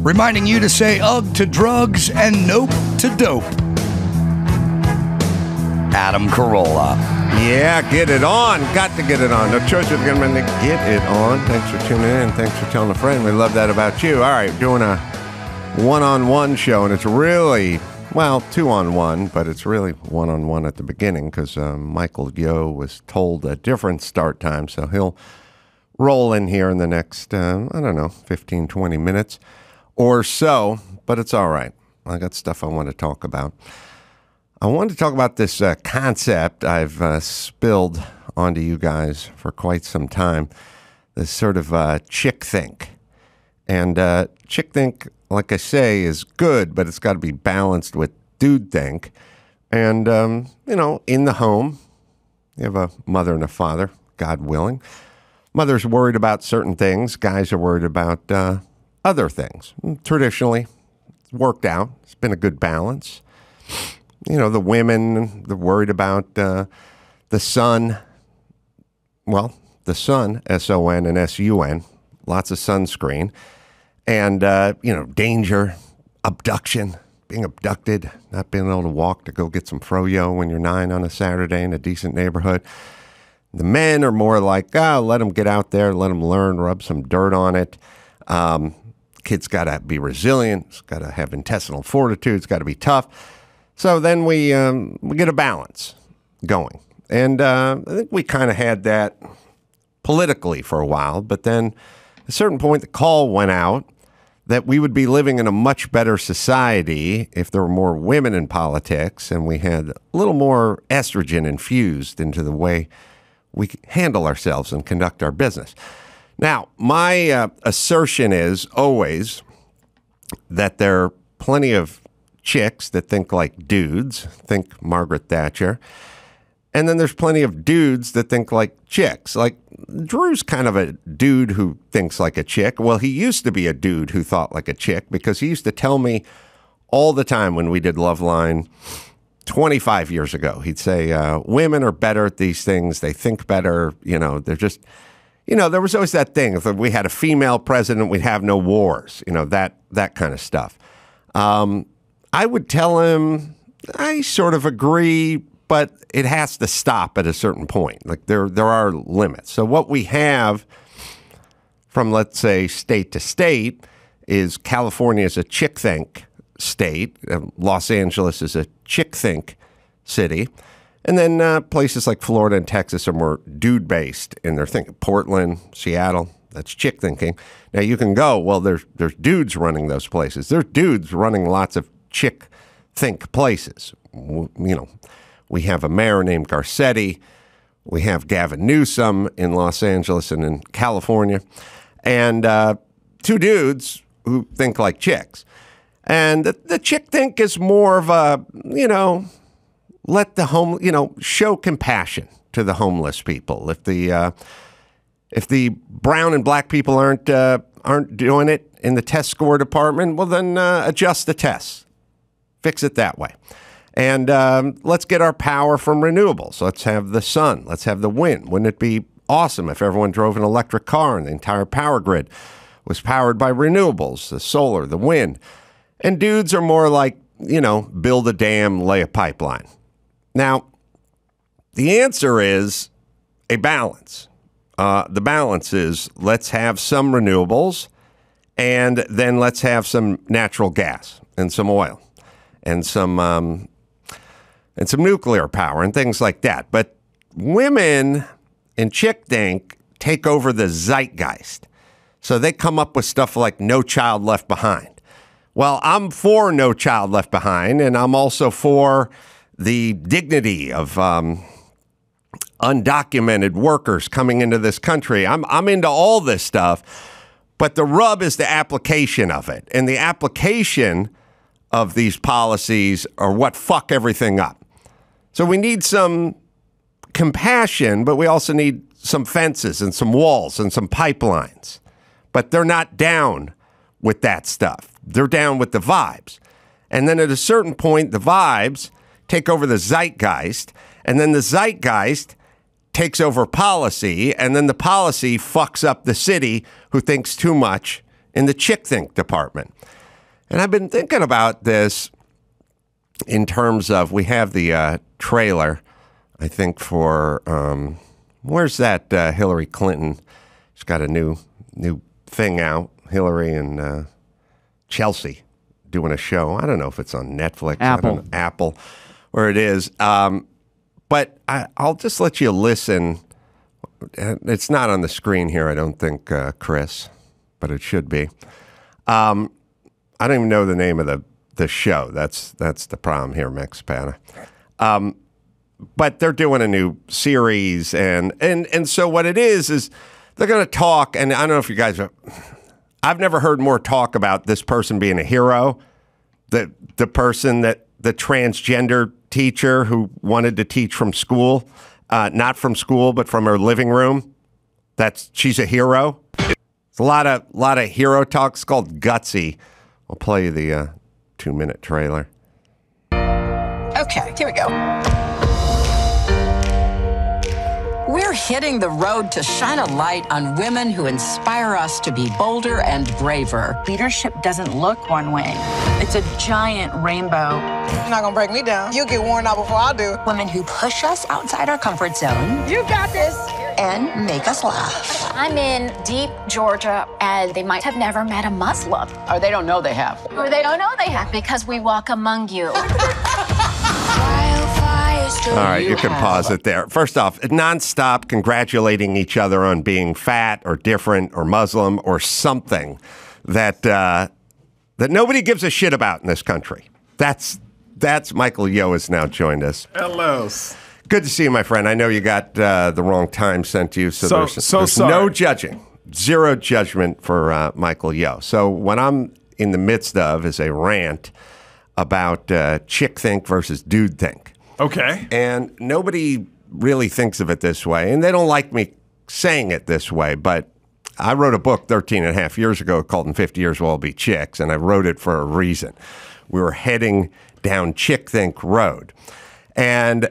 reminding you to say ugh to drugs and nope to dope. Adam Carolla. Yeah, get it on. Got to get it on. No choice but to get it on. Thanks for tuning in. Thanks for telling a friend. We love that about you. All right, doing a one-on-one show, and it's really, well, two-on-one, but it's really one-on-one at the beginning because Michael Yo was told a different start time, so he'll roll in here in the next, 15, 20 minutes or so, but it's all right. I got stuff I want to talk about. I wanted to talk about this concept I've spilled onto you guys for quite some time, this sort of chick think. And chick think, like I say, is good, but it's got to be balanced with dude think. And, in the home, you have a mother and a father, God willing. Mother's worried about certain things. Guys are worried about other things. Traditionally, it's worked out. It's been a good balance. The women, they're worried about the sun. Well, the sun, S-O-N and S-U-N, lots of sunscreen. And, danger, abduction, being abducted, not being able to walk to go get some froyo when you're 9 on a Saturday in a decent neighborhood. The men are more like, let them get out there, let them learn, rub some dirt on it. Kids got to be resilient, it's got to have intestinal fortitude, it's got to be tough. So then we get a balance going. And I think we kind of had that politically for a while, but then at a certain point the call went out that we would be living in a much better society if there were more women in politics and we had a little more estrogen infused into the way we handle ourselves and conduct our business. Now, my assertion is always that there are plenty of chicks that think like dudes, think Margaret Thatcher. And then there's plenty of dudes that think like chicks. Like Drew's kind of a dude who thinks like a chick. Well, he used to be a dude who thought like a chick because he used to tell me all the time when we did Loveline 25 years ago. He'd say, women are better at these things. They think better. They're just, there was always that thing. If we had a female president, we'd have no wars, that kind of stuff. I would tell him, I sort of agree, but it has to stop at a certain point. Like there are limits. So what we have from, let's say, state to state is California is a chick think state. Los Angeles is a chick think city. And then places like Florida and Texas are more dude based in their thinking. Portland, Seattle, that's chick thinking. Now you can go, well, there's dudes running those places. There's dudes running lots of chick think places. We have a mayor named Garcetti. We have Gavin Newsom in Los Angeles and in California. And two dudes who think like chicks. And the chick think is more of a, let the show compassion to the homeless people. If the brown and black people aren't doing it in the test score department, well, then adjust the tests. Fix it that way. And let's get our power from renewables. Let's have the sun. Let's have the wind. Wouldn't it be awesome if everyone drove an electric car and the entire power grid was powered by renewables, the solar, the wind? And dudes are more like, build a dam, lay a pipeline. Now, the answer is a balance. The balance is let's have some renewables and then let's have some natural gas and some oil and some nuclear power and things like that. But women in chick think take over the zeitgeist. So they come up with stuff like No Child Left Behind. Well, I'm for No Child Left Behind, and I'm also for the dignity of undocumented workers coming into this country. I'm into all this stuff, but the rub is the application of it. And the application of these policies are what fuck everything up. So we need some compassion, but we also need some fences and some walls and some pipelines. But they're not down with that stuff. They're down with the vibes. And then at a certain point, the vibes take over the zeitgeist, and then the zeitgeist takes over policy, and then the policy fucks up the city who thinks too much in the Chick Think department. And I've been thinking about this in terms of, we have the trailer, I think, for, where's that Hillary Clinton? She's got a new thing out, Hillary and Chelsea doing a show. I don't know if it's on Netflix. Apple, where it is. But I'll just let you listen. It's not on the screen here, I don't think, Chris, but it should be. I don't even know the name of the show. That's the problem here, Max Pana. But they're doing a new series, and so what it is they're going to talk, and I don't know if you guys are, I've never heard more talk about this person being a hero, the person that the transgender teacher who wanted to teach from school, not from school, but from her living room. She's a hero. It's a lot of hero talk. It's called Gutsy. I'll play you the 2-minute trailer. Okay, here we go. We're hitting the road to shine a light on women who inspire us to be bolder and braver. Leadership doesn't look one way. It's a giant rainbow. You're not gonna break me down. You get worn out before I do. Women who push us outside our comfort zone. You got this. And make us laugh. I'm in deep Georgia, and they might have never met a Muslim. Or they don't know they have. Or they don't know they have, because we walk among you. All right, you can pause it there. First off, nonstop congratulating each other on being fat or different or Muslim or something that nobody gives a shit about in this country. That's Michael Yo has now joined us. Hello. Good to see you, my friend. I know you got the wrong time sent to you, so there's sorry. No judging. Zero judgment for Michael Yo. So what I'm in the midst of is a rant about Chick Think versus Dude Think. Okay. And nobody really thinks of it this way, and they don't like me saying it this way, but I wrote a book 13 and a half years ago called In 50 Years We'll All Be Chicks, and I wrote it for a reason. We were heading down Chick Think Road. And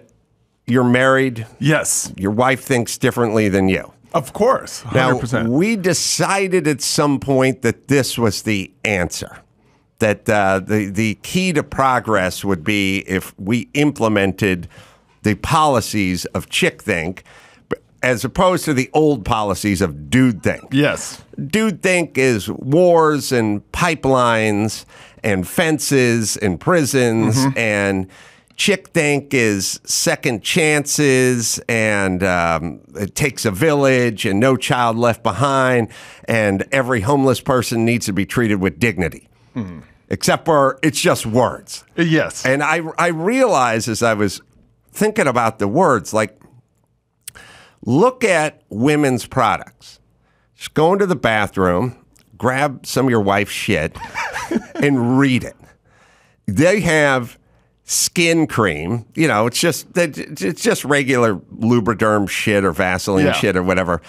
you're married. Yes. Your wife thinks differently than you. Of course. 100%. Now, we decided at some point that this was the answer. That the key to progress would be if we implemented the policies of Chick Think as opposed to the old policies of Dude Think. Yes. Dude Think is wars and pipelines and fences and prisons, and Chick Think is second chances and it takes a village and no child left behind, and every homeless person needs to be treated with dignity. Except for it's just words. Yes. And I realized as I was thinking about the words, like, look at women's products. Just go into the bathroom, grab some of your wife's shit, and read it. They have skin cream. You know, it's just regular Lubriderm shit or Vaseline shit or whatever.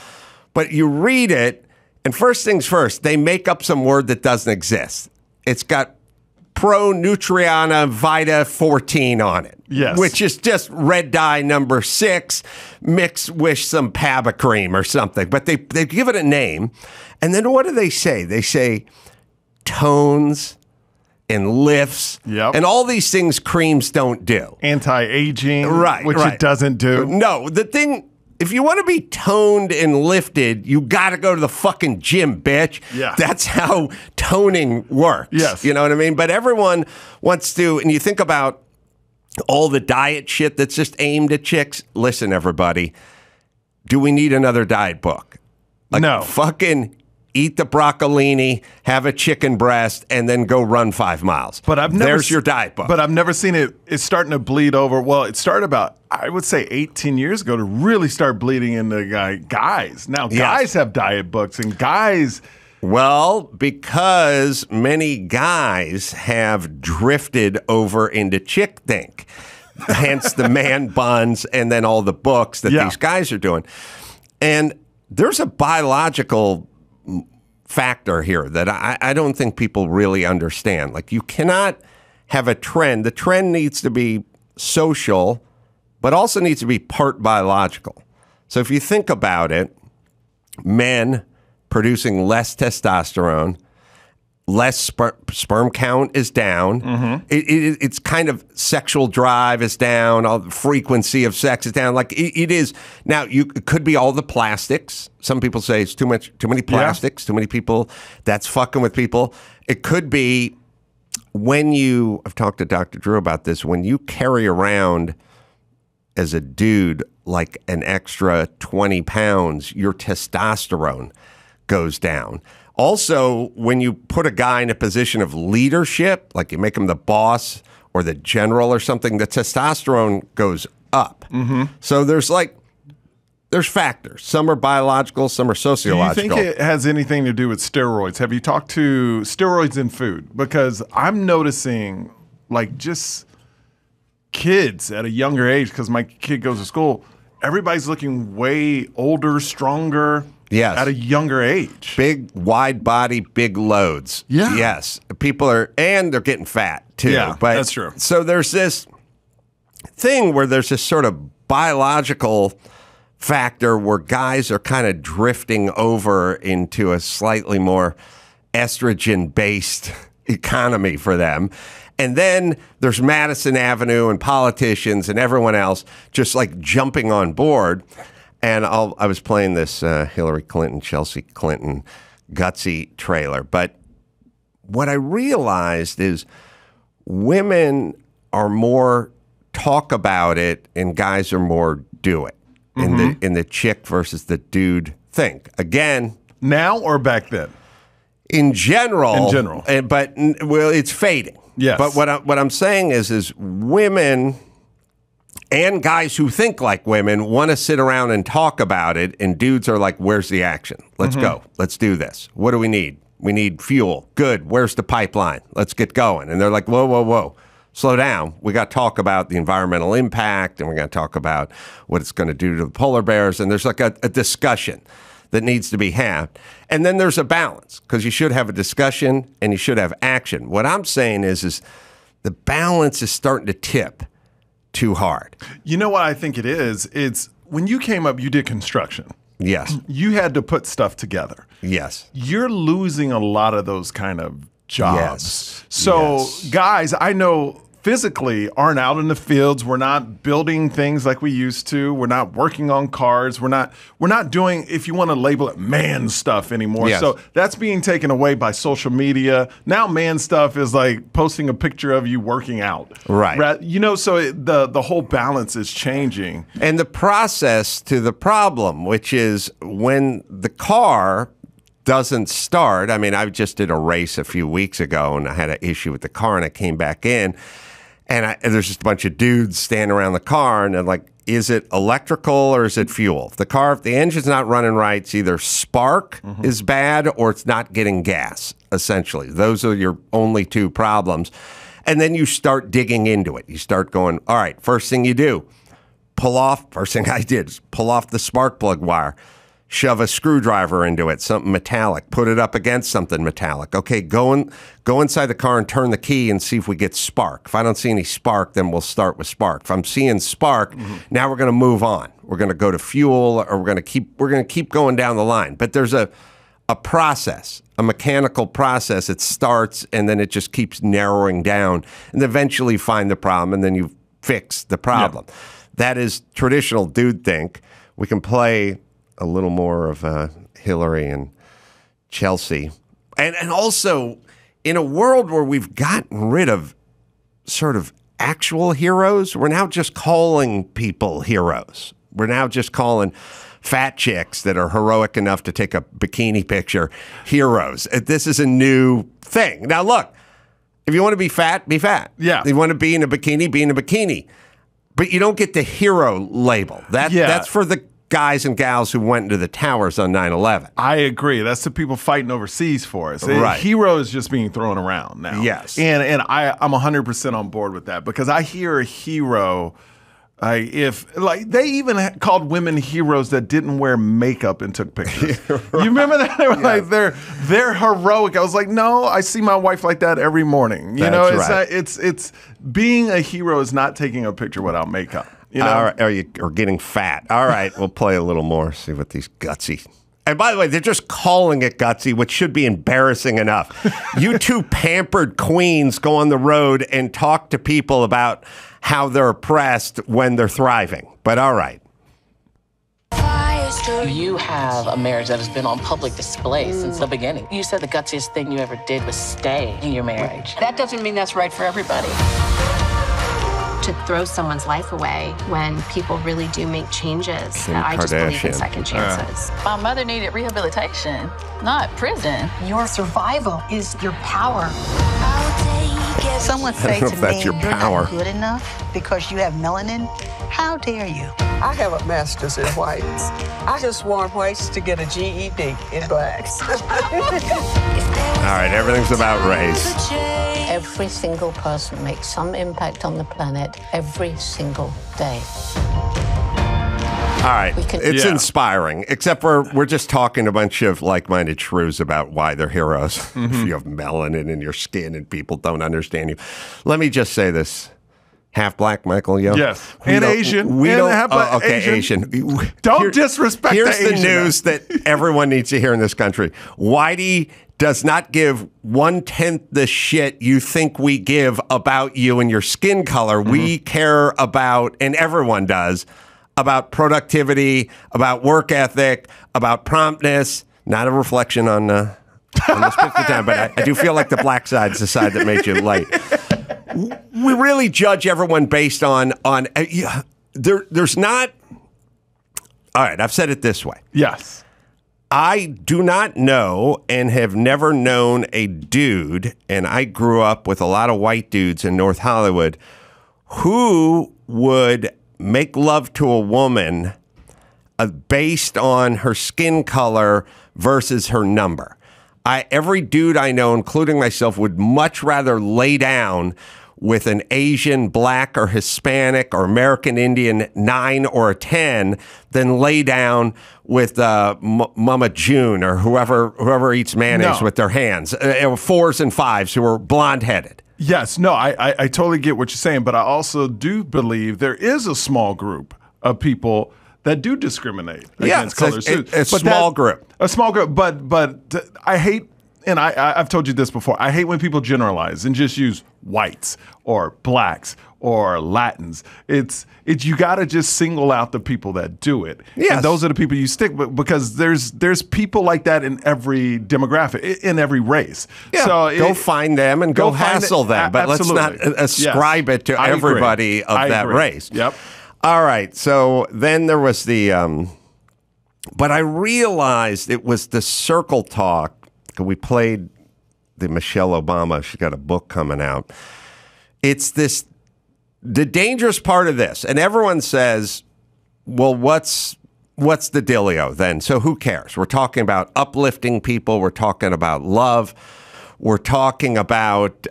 But you read it, and first things first, they make up some word that doesn't exist. It's got Pro Nutriana Vita 14 on it. Yes. Which is just red dye number 6 mixed with some Paba cream or something. But they give it a name. And then what do they say? They say tones and lifts and all these things creams don't do. Anti-aging, which right. it doesn't do. No, the thing, if you want to be toned and lifted, you got to go to the fucking gym, bitch. Yeah. That's how toning works. Yes. You know what I mean? But everyone wants to, and you think about all the diet shit that's just aimed at chicks. Listen, everybody, do we need another diet book? Like, no. Fucking eat the broccolini, have a chicken breast, and then go run 5 miles. But I've never There's your diet book. But I've never seen it. It's starting to bleed over. Well, it started about, I would say, 18 years ago to really start bleeding into guys. Now, guys have diet books, and guys. Well, because many guys have drifted over into Chick Think, hence the man buns and then all the books that these guys are doing. And there's a biological factor here that I don't think people really understand. Like, you cannot have a trend. The trend needs to be social, but also needs to be part biological. So if you think about it, men producing less testosterone less sperm count is down. It's kind of sexual drive is down. All the frequency of sex is down. Like it is now. It could be all the plastics. Some people say it's too many plastics, too many people. That's fucking with people. It could be I've talked to Dr. Drew about this. When you carry around as a dude like an extra 20 pounds, your testosterone goes down. Also, when you put a guy in a position of leadership, like you make him the boss or the general or something, the testosterone goes up. So there's factors. Some are biological, some are sociological. Do you think it has anything to do with steroids? Have you talked to steroids in food? Because I'm noticing like just kids at a younger age, because my kid goes to school, everybody's looking way older, stronger. Yes. At a younger age. Big, wide body, big loads. Yeah. Yes. People and they're getting fat too. Yeah, but, that's true. So there's this thing where there's this sort of biological factor where guys are kind of drifting over into a slightly more estrogen-based economy for them. And then there's Madison Avenue and politicians and everyone else just like jumping on board. And I was playing this Hillary Clinton, Chelsea Clinton gutsy trailer. But what I realized is women are more talk about it and guys are more do it in the chick versus the dude thing. Again. Now or back then? In general. In general. But, well, it's fading. Yes. But what I'm saying is women and guys who think like women want to sit around and talk about it, and dudes are like, where's the action? Let's go. Let's do this. What do we need? We need fuel. Good. Where's the pipeline? Let's get going. And they're like, whoa, whoa, whoa. Slow down. We got to talk about the environmental impact, and we're going to talk about what it's going to do to the polar bears. And there's like a discussion that needs to be had. And then there's a balance, because you should have a discussion and you should have action. What I'm saying is the balance is starting to tip too hard. You know what I think it is? It's when you came up, you did construction. Yes. You had to put stuff together. Yes. You're losing a lot of those kind of jobs. Yes. So Yes. guys, I know physically aren't out in the fields. We're not building things like we used to. We're not working on cars. We're not doing, if you want to label it, man stuff anymore. Yes. So that's being taken away by social media. Now man stuff is like posting a picture of you working out. Right. You know, so the whole balance is changing. And the process to the problem, which is when the car doesn't start. I mean, I just did a race a few weeks ago and I had an issue with the car and I came back in and there's just a bunch of dudes standing around the car and they're like, is it electrical or is it fuel? If the engine's not running right, it's either spark is bad or it's not getting gas, essentially. Those are your only two problems. And then you start digging into it. You start going, all right, first thing you do, first thing I did is pull off the spark plug wire. Shove a screwdriver into it, something metallic, put it up against something metallic. Okay, go inside the car and turn the key and see if we get spark. If I don't see any spark, then we'll start with spark. If I'm seeing spark, now we're going to move on. We're going to go to fuel, or we're going to keep going down the line. But there's a process, a mechanical process. It starts and then it just keeps narrowing down, and eventually find the problem, and then you fix the problem. Yeah. That is traditional dude think. We can play a little more of Hillary and Chelsea. And also, in a world where we've gotten rid of sort of actual heroes, we're now just calling people heroes. We're now just calling fat chicks that are heroic enough to take a bikini picture heroes. This is a new thing. Now, look, if you want to be fat, be fat. Yeah. If you want to be in a bikini. But you don't get the hero label. That's for the guys and gals who went into the towers on 9/11. I agree. That's the people fighting overseas for us. Right. Hero is just being thrown around now. Yes. And I'm 100% on board with that, because I hear a hero, they even called women heroes that didn't wear makeup and took pictures. Right. You remember that? They were like, they're heroic. I was like, no, I see my wife like that every morning. You know, it's being a hero is not taking a picture without makeup. You know? Or getting fat. All right, we'll play a little more, see what these gutsy And by the way, they're just calling it gutsy, which should be embarrassing enough. You two pampered queens go on the road and talk to people about how they're oppressed when they're thriving. But all right. You have a marriage that has been on public display since the beginning. You said the gutsiest thing you ever did was stay in your marriage. That doesn't mean that's right for everybody. To throw someone's life away when people really do make changes. Kim I just believe in Kardashian. second chances. My mother needed rehabilitation, not prison. Your survival is your power. Someone I say don't know to if that's me, your you're power. not good enough because you have melanin. How dare you? I have a master's in whites. I just want whites to get a GED in blacks. All right, everything's about race. Every single person makes some impact on the planet every single day. All right, it's Yeah. inspiring, except for we're just talking a bunch of like-minded shrews about why they're heroes. Mm-hmm. If you have melanin in your skin and people don't understand you. Let me just say this. Half black, Michael Yo. Yes. We And don't- Asian. We And don't. half black- okay, Asian. Asian. Don't disrespect Here's the the Asian. news that everyone needs to hear in this country. Whitey does not give 1/10 the shit you think we give about you and your skin color. We care about, and everyone does, about productivity, about work ethic, about promptness. Not a reflection on the 50 time, but I do feel like the black side's the side that made you late. We really judge everyone based on there's not. All right, I've said it this way. Yes. I do not know and have never known a dude, and I grew up with a lot of white dudes in North Hollywood, who would make love to a woman based on her skin color versus her number. Every dude I know, including myself, would much rather lay down with an Asian, black, or Hispanic, or American Indian 9 or a 10 than lay down with Mama June or whoever eats mayonnaise No. with their hands. 4s and 5s who are blonde-headed. Yes, no, I totally get what you're saying, but I also do believe there is a small group of people that do discriminate against colors. A small group. A small group, but I hate, and I've told you this before, I hate when people generalize and just use whites or blacks or Latins. It's you got to just single out the people that do it. Yes. And those are the people you stick with, because there's people like that in every demographic, in every race. Yeah, So go find them and go find hassle it. them, but let's not Absolutely. ascribe Yes. it to I agree. everybody of I that agree. race. Yep. All right, so then there was the, but I realized it was the circle talk. We played the Michelle Obama. She's got a book coming out. It's the dangerous part of this, and everyone says, well, what's the dealio then? So who cares? We're talking about uplifting people. We're talking about love. We're talking about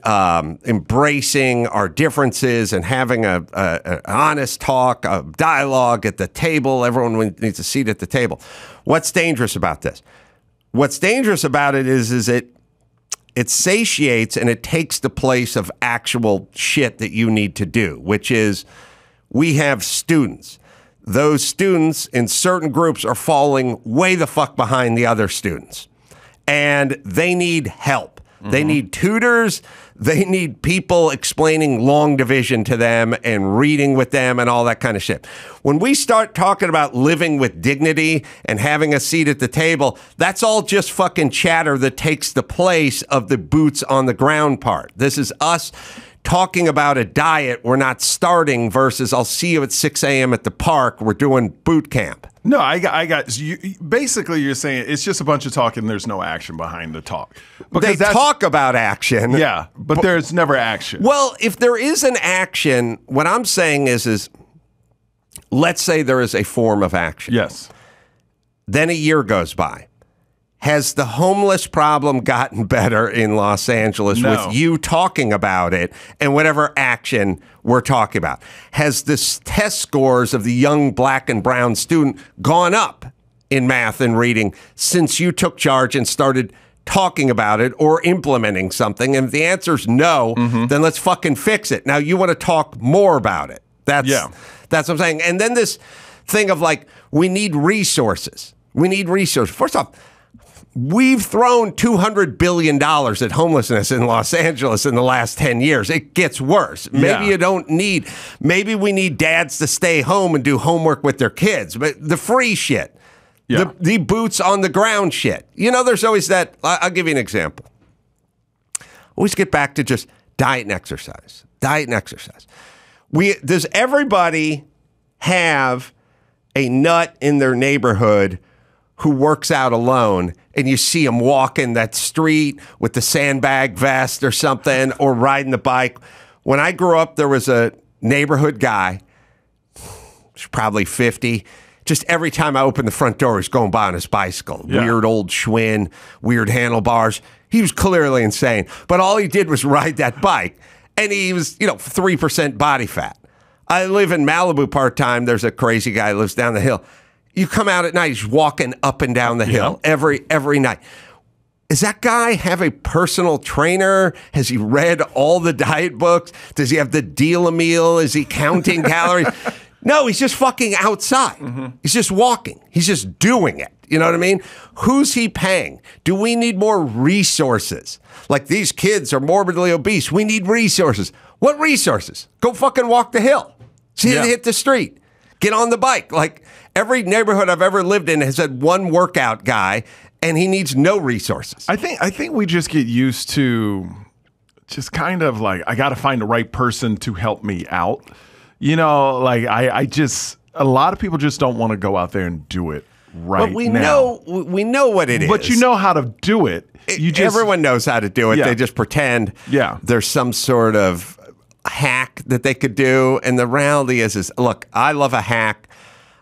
embracing our differences and having an honest talk, a dialogue at the table. Everyone needs a seat at the table. What's dangerous about this? What's dangerous about it is it satiates and it takes the place of actual shit that you need to do, which is we have students. Those students in certain groups are falling way the fuck behind the other students, and they need help. They need tutors. They need people explaining long division to them and reading with them and all that kind of shit. When we start talking about living with dignity and having a seat at the table, that's all just fucking chatter that takes the place of the boots on the ground part. This is us talking about a diet we're not starting versus I'll see you at 6 a.m. at the park. We're doing boot camp. No, I got you. Basically, you're saying it's just a bunch of talk and there's no action behind the talk. They talk about action. Yeah, but there's never action. Well, if there is an action, what I'm saying is let's say there is a form of action. Yes. Then a year goes by. Has the homeless problem gotten better in Los Angeles No. with you talking about it and whatever action we're talking about? Has the test scores of the young black and brown student gone up in math and reading since you took charge and started talking about it or implementing something? And if the answer is no, then let's fucking fix it. Now, you want to talk more about it. That's what I'm saying. And then this thing of like, we need resources. We need resources. First off, we've thrown $200 billion at homelessness in Los Angeles in the last 10 years. It gets worse. Maybe maybe we need dads to stay home and do homework with their kids. But the free shit, the boots on the ground shit. There's always that. I'll give you an example. Always get back to just diet and exercise. Diet and exercise. Does everybody have a nut in their neighborhood who works out alone, and you see him walking that street with the sandbag vest or something, or riding the bike? When I grew up, there was a neighborhood guy, he's probably 50. Just every time I opened the front door, he's going by on his bicycle. Yeah. Weird old Schwinn, weird handlebars. He was clearly insane, but all he did was ride that bike, and he was, 3% body fat. I live in Malibu part-time. There's a crazy guy who lives down the hill. You come out at night, he's walking up and down the hill every night. Does that guy have a personal trainer? Has he read all the diet books? Does he have the deal a meal? Is he counting calories? No, he's just fucking outside. Mm-hmm. He's just walking. He's just doing it. You know what I mean? Who's he paying? Do we need more resources? Like, these kids are morbidly obese. We need resources. What resources? Go fucking walk the hill. Hit the street. Get on the bike. Like, every neighborhood I've ever lived in has had one workout guy, and he needs no resources. I think we just get used to just kind of like, I got to find the right person to help me out. A lot of people just don't want to go out there and do it right. But we know what it is. But you know how to do it. Everyone knows how to do it. Yeah. They just pretend there's some sort of hack that they could do. And the reality is look, I love a hack.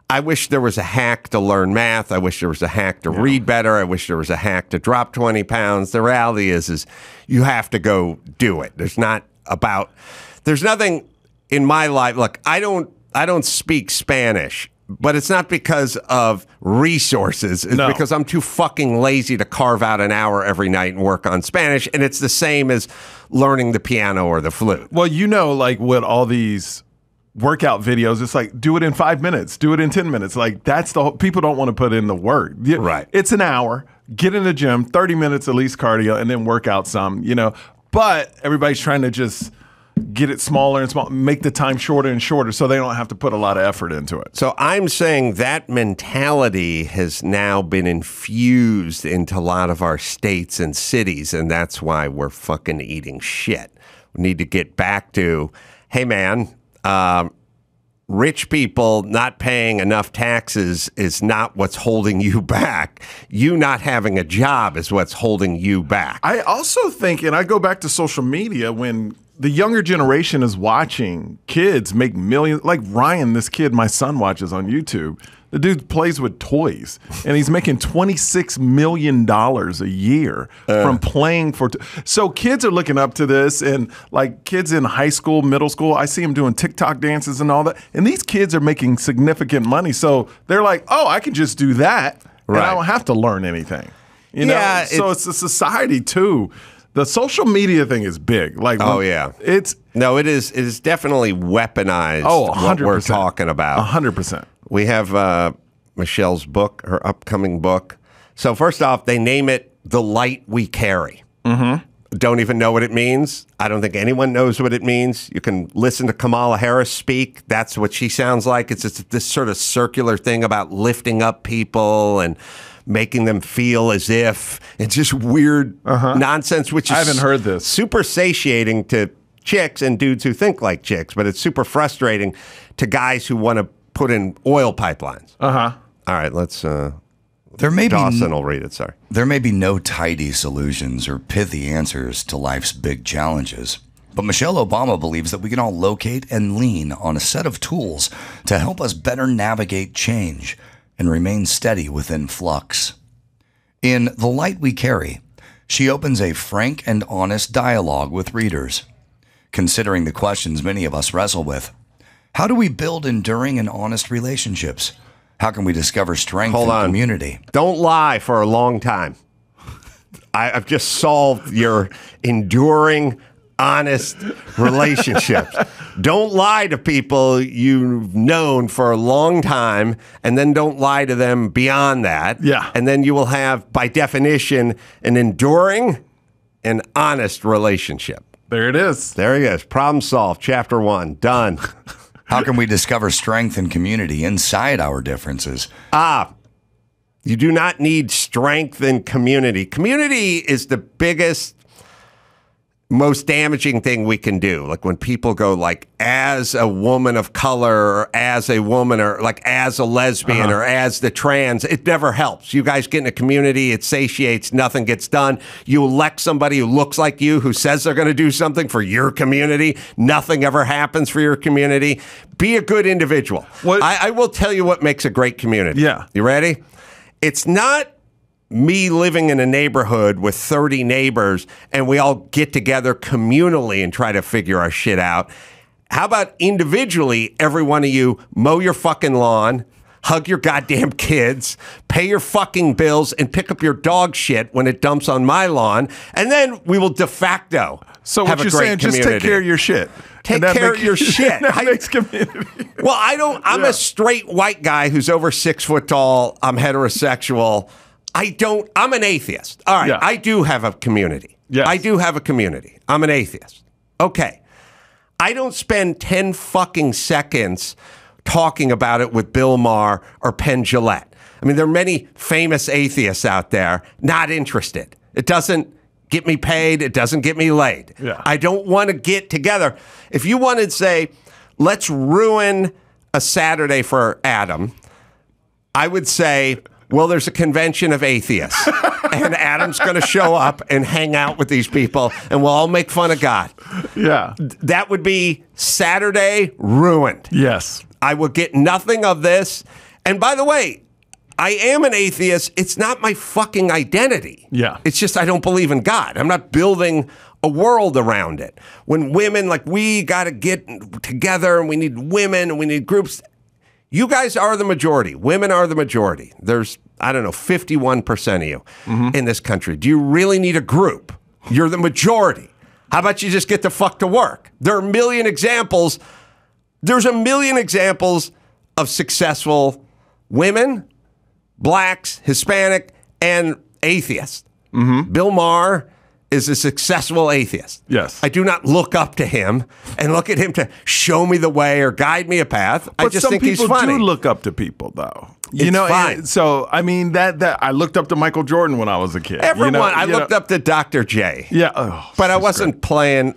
I wish there was a hack to learn math. I wish there was a hack to read better. I wish there was a hack to drop 20 pounds. The reality is you have to go do it. There's nothing in my life. Look, I don't speak Spanish, but it's not because of resources. It's because I'm too fucking lazy to carve out an hour every night and work on Spanish. And it's the same as learning the piano or the flute. Well, like with all these workout videos, it's like, do it in 5 minutes, do it in 10 minutes. Like, that's people don't want to put in the work. Right. It's an hour, get in the gym, 30 minutes at least cardio, and then work out some, but everybody's trying to just get it smaller and smaller, make the time shorter and shorter so they don't have to put a lot of effort into it. So I'm saying that mentality has now been infused into a lot of our states and cities, and that's why we're fucking eating shit. We need to get back to, hey man, rich people not paying enough taxes is not what's holding you back. You not having a job is what's holding you back. I also think, and I go back to social media, when the younger generation is watching kids make millions, like Ryan, this kid my son watches on YouTube. The dude plays with toys, and he's making $26 million a year from playing for. So kids are looking up to this, and like kids in high school, middle school, I see them doing TikTok dances and all that. And these kids are making significant money. So they're like, oh, I can just do that, and I don't have to learn anything. So it's a society too. The social media thing is big. Like, it is definitely weaponized. Oh, 100%. What we're talking about. 100%. We have Michelle's book, her upcoming book. So first off, they name it The Light We Carry. Mm-hmm. Don't even know what it means. I don't think anyone knows what it means. You can listen to Kamala Harris speak. That's what she sounds like. It's just this sort of circular thing about lifting up people and making them feel as if. It's just weird nonsense, which is, I haven't heard this. Super satiating to chicks and dudes who think like chicks, but it's super frustrating to guys who want to put in oil pipelines. All right, let's... Dawson will read it, sorry. There may be no tidy solutions or pithy answers to life's big challenges, but Michelle Obama believes that we can all locate and lean on a set of tools to help us better navigate change and remain steady within flux. In The Light We Carry, she opens a frank and honest dialogue with readers, considering the questions many of us wrestle with. How do we build enduring and honest relationships? How can we discover strength in community? Don't lie for a long time. I've just solved your enduring, honest relationships. Don't lie to people you've known for a long time, and then don't lie to them beyond that. Yeah. And then you will have, by definition, an enduring and honest relationship. There it is. There he is. Problem solved. Chapter 1. Done. How can we discover strength and community inside our differences? You do not need strength in community. Community is the biggest, most damaging thing we can do. Like when people go like, as a woman of color, or as a woman, or like as a lesbian, or as the trans, it never helps. You guys get in a community, it satiates, nothing gets done. You elect somebody who looks like you, who says they're going to do something for your community. Nothing ever happens for your community. Be a good individual. I will tell you what makes a great community. Yeah. You ready? It's not me living in a neighborhood with 30 neighbors and we all get together communally and try to figure our shit out. How about individually, every one of you mow your fucking lawn, hug your goddamn kids, pay your fucking bills, and pick up your dog shit when it dumps on my lawn, and then we will de facto have what you're saying, just take care of your shit. Take care of your shit. That makes community. Well, I'm a straight white guy who's over 6 foot tall. I'm heterosexual. I'm an atheist. All right. Yeah. I do have a community. Yes. I do have a community. I'm an atheist. Okay. I don't spend 10 fucking seconds talking about it with Bill Maher or Penn Jillette. I mean, there are many famous atheists out there not interested. It doesn't get me paid. It doesn't get me laid. Yeah. I don't want to get together. If you wanted to say, let's ruin a Saturday for Adam, I would say, well, there's a convention of atheists, and Adam's going to show up and hang out with these people, and we'll all make fun of God. Yeah. That would be Saturday ruined. Yes. I would get nothing of this. And by the way, I am an atheist. It's not my fucking identity. Yeah. It's just I don't believe in God. I'm not building a world around it. When women, like, we got to get together and we need women and we need groups. You guys are the majority. Women are the majority. There's, 51% of you in this country. Do you really need a group? You're the majority. How about you just get the fuck to work? There are a million examples. There's a million examples of successful women, blacks, Hispanic, and atheists. Bill Maher is a successful atheist. Yes. I do not look up to him and look at him to show me the way or guide me a path. But I just think he's funny. some people do look up to people, though. It's fine. So, I mean, that I looked up to Michael Jordan when I was a kid. Everyone. I looked up to Dr. J. Yeah. But I wasn't playing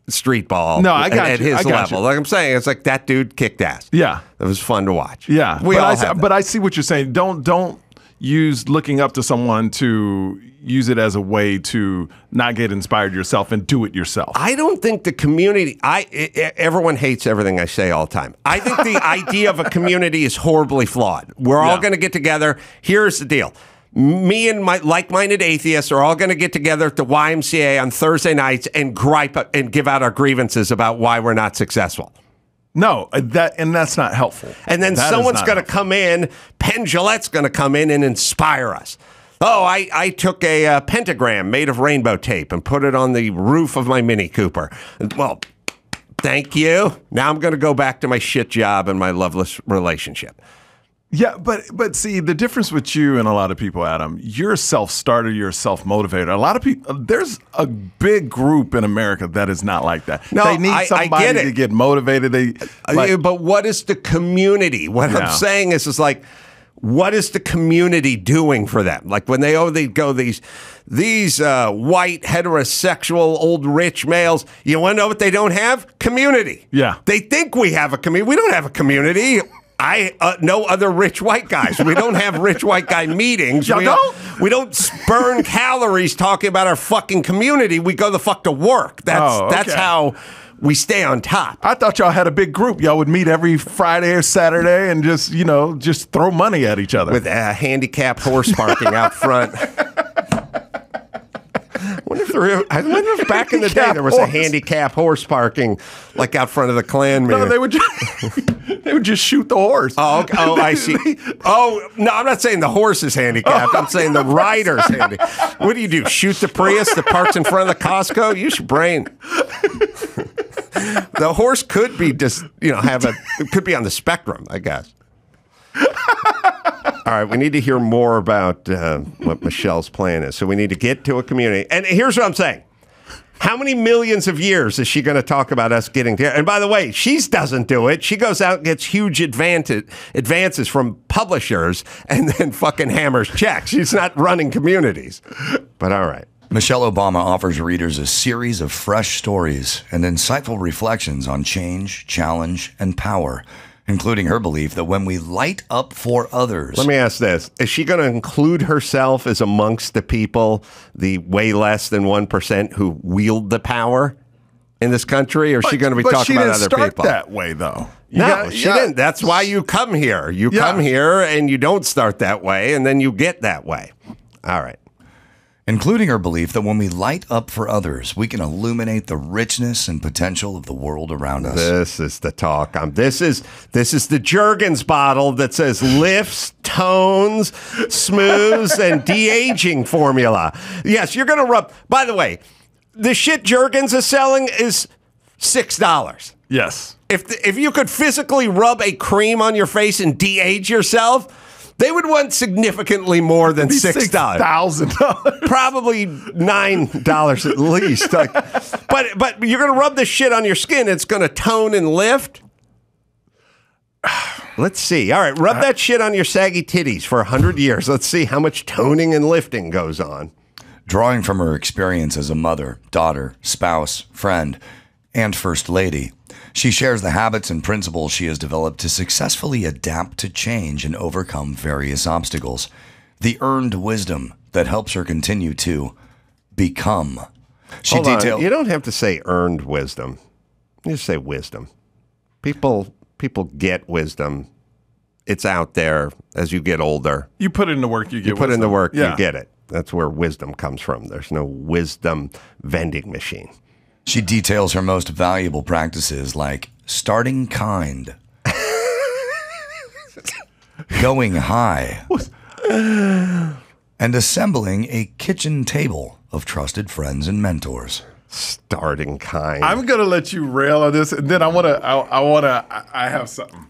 street ball at his level. Like I'm saying, it's like that dude kicked ass. Yeah. It was fun to watch. Yeah. But I see what you're saying. Don't use looking up to someone to use it as a way to not get inspired yourself and do it yourself. I don't think the community, everyone hates everything I say all the time. I think the idea of a community is horribly flawed. We're all going to get together. Here's the deal. Me and my like-minded atheists are all going to get together at the YMCA on Thursday nights and gripe and give out our grievances about why we're not successful. No, that's not helpful. And then someone's going to come in, Penn Jillette's going to come in and inspire us. Oh, I took a pentagram made of rainbow tape and put it on the roof of my Mini Cooper. Well, thank you. Now I'm going to go back to my shit job and my loveless relationship. Yeah, but see, the difference with you and a lot of people, Adam, you're a self-starter, you're a self-motivator. A lot of people, there's a big group in America that is not like that. No, they need somebody to get motivated. But what is the community? What I'm saying is like, what is the community doing for them? Like when they go these white heterosexual old rich males. You want to know what they don't have? Community. Yeah, they think we have a community. We don't have a community. I know other rich white guys. We don't have rich white guy meetings. We don't burn calories talking about our fucking community. We go the fuck to work. That's how we stay on top. I thought y'all had a big group. Y'all would meet every Friday or Saturday and just throw money at each other with a handicapped horse parking out front. I wonder if back in the day there was a handicap horse parking like out front of the Klan meeting. No, they would just shoot the horse. Oh, okay. Oh, I see. Oh, no, I'm not saying the horse is handicapped. I'm saying the rider's handicapped. What do? Shoot the Prius that parks in front of the Costco? Use your brain. The horse could be just, could be on the spectrum, I guess. All right, we need to hear more about what Michelle's plan is. So we need to get to a community. And here's what I'm saying. How many millions of years is she going to talk about us getting together? And by the way, she doesn't do it. She goes out and gets huge advances from publishers and then fucking hammers checks. She's not running communities. But all right. Michelle Obama offers readers a series of fresh stories and insightful reflections on change, challenge, and power, including her belief that when we light up for others... Let me ask this. Is she going to include herself as amongst the people, the way less than 1% who wield the power in this country? Or is she going to be talking about other people? But she didn't start that way, though. She didn't. That's why you come here. You come here and you don't start that way, and then you get that way. All right. Including her belief that when we light up for others, we can illuminate the richness and potential of the world around us. This is the talk. This is the Jergens bottle that says lifts, tones, smooths, and de-aging formula. Yes, you're going to rub. By the way, the shit Jergens is selling is $6. Yes. If you could physically rub a cream on your face and de-age yourself, they would want significantly more than $6. $6,000. Probably $9 at least. But you're going to rub this shit on your skin. It's going to tone and lift. Let's see. All right, rub that shit on your saggy titties for 100 years. Let's see how much toning and lifting goes on. Drawing from her experience as a mother, daughter, spouse, friend, and first lady, she shares the habits and principles she has developed to successfully adapt to change and overcome various obstacles. The earned wisdom that helps her continue to become. Hold on. You don't have to say earned wisdom. You just say wisdom. People get wisdom. It's out there as you get older. You put in the work, you get wisdom. You put in the work, you get it. That's where wisdom comes from. There's no wisdom vending machine. She details her most valuable practices like starting kind, going high, and assembling a kitchen table of trusted friends and mentors. Starting kind. I'm going to let you rail on this, and then I have something.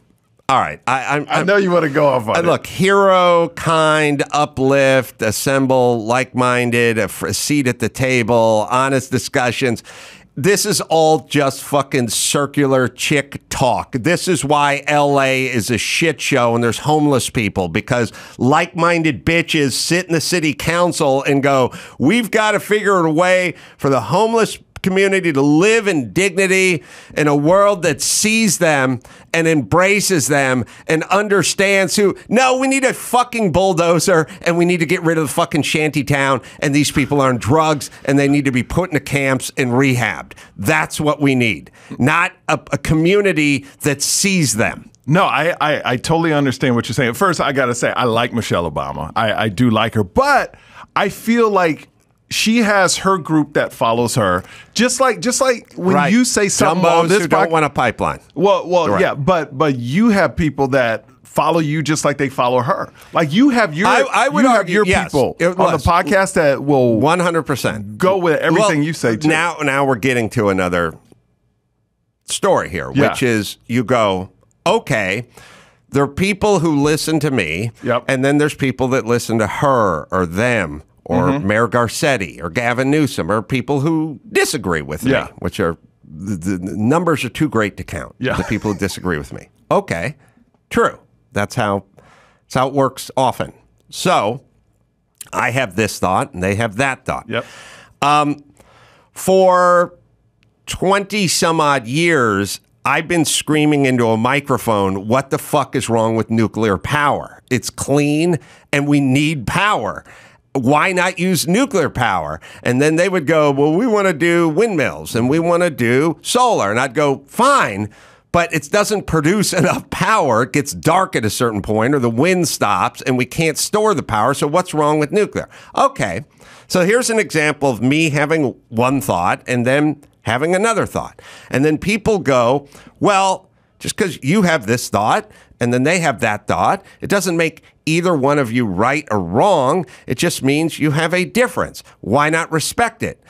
All right. I know you want to go off on it. Look, hero, kind, uplift, assemble, like-minded, a seat at the table, honest discussions. This is all just fucking circular chick talk. This is why LA is a shit show and there's homeless people, because like-minded bitches sit in the city council and go, we've got to figure out a way for the homeless community to live in dignity in a world that sees them and embraces them and understands no, we need a fucking bulldozer and we need to get rid of the fucking shanty town, and these people are on drugs and they need to be put into camps and rehabbed. That's what we need, not a community that sees them. No, I totally understand what you're saying. First, I got to say, I like Michelle Obama. I do like her, but I feel like she has her group that follows her, just like when you say something on this who don't want a pipeline. Well, right. Yeah, but you have people that follow you just like they follow her. Like you have your, I would argue, people on the podcast that will 100% go with everything you say too. Now we're getting to another story here, which is you go, okay, there are people who listen to me, and then there's people that listen to her or them, or Mayor Garcetti, or Gavin Newsom, or people who disagree with me, which are, the numbers are too great to count, the people who disagree with me. Okay, true. That's how it works often. So, I have this thought, and they have that thought. For 20-some-odd years, I've been screaming into a microphone, what the fuck is wrong with nuclear power? It's clean, and we need power. Why not use nuclear power? And then they would go, well, we want to do windmills and we want to do solar. And I'd go, fine, but it doesn't produce enough power. It gets dark at a certain point, or the wind stops, and we can't store the power. So what's wrong with nuclear? Okay, so here's an example of me having one thought and then having another thought. And then people go, well, just because you have this thought and then they have that thought, it doesn't make either one of you right or wrong. It just means you have a difference. Why not respect it?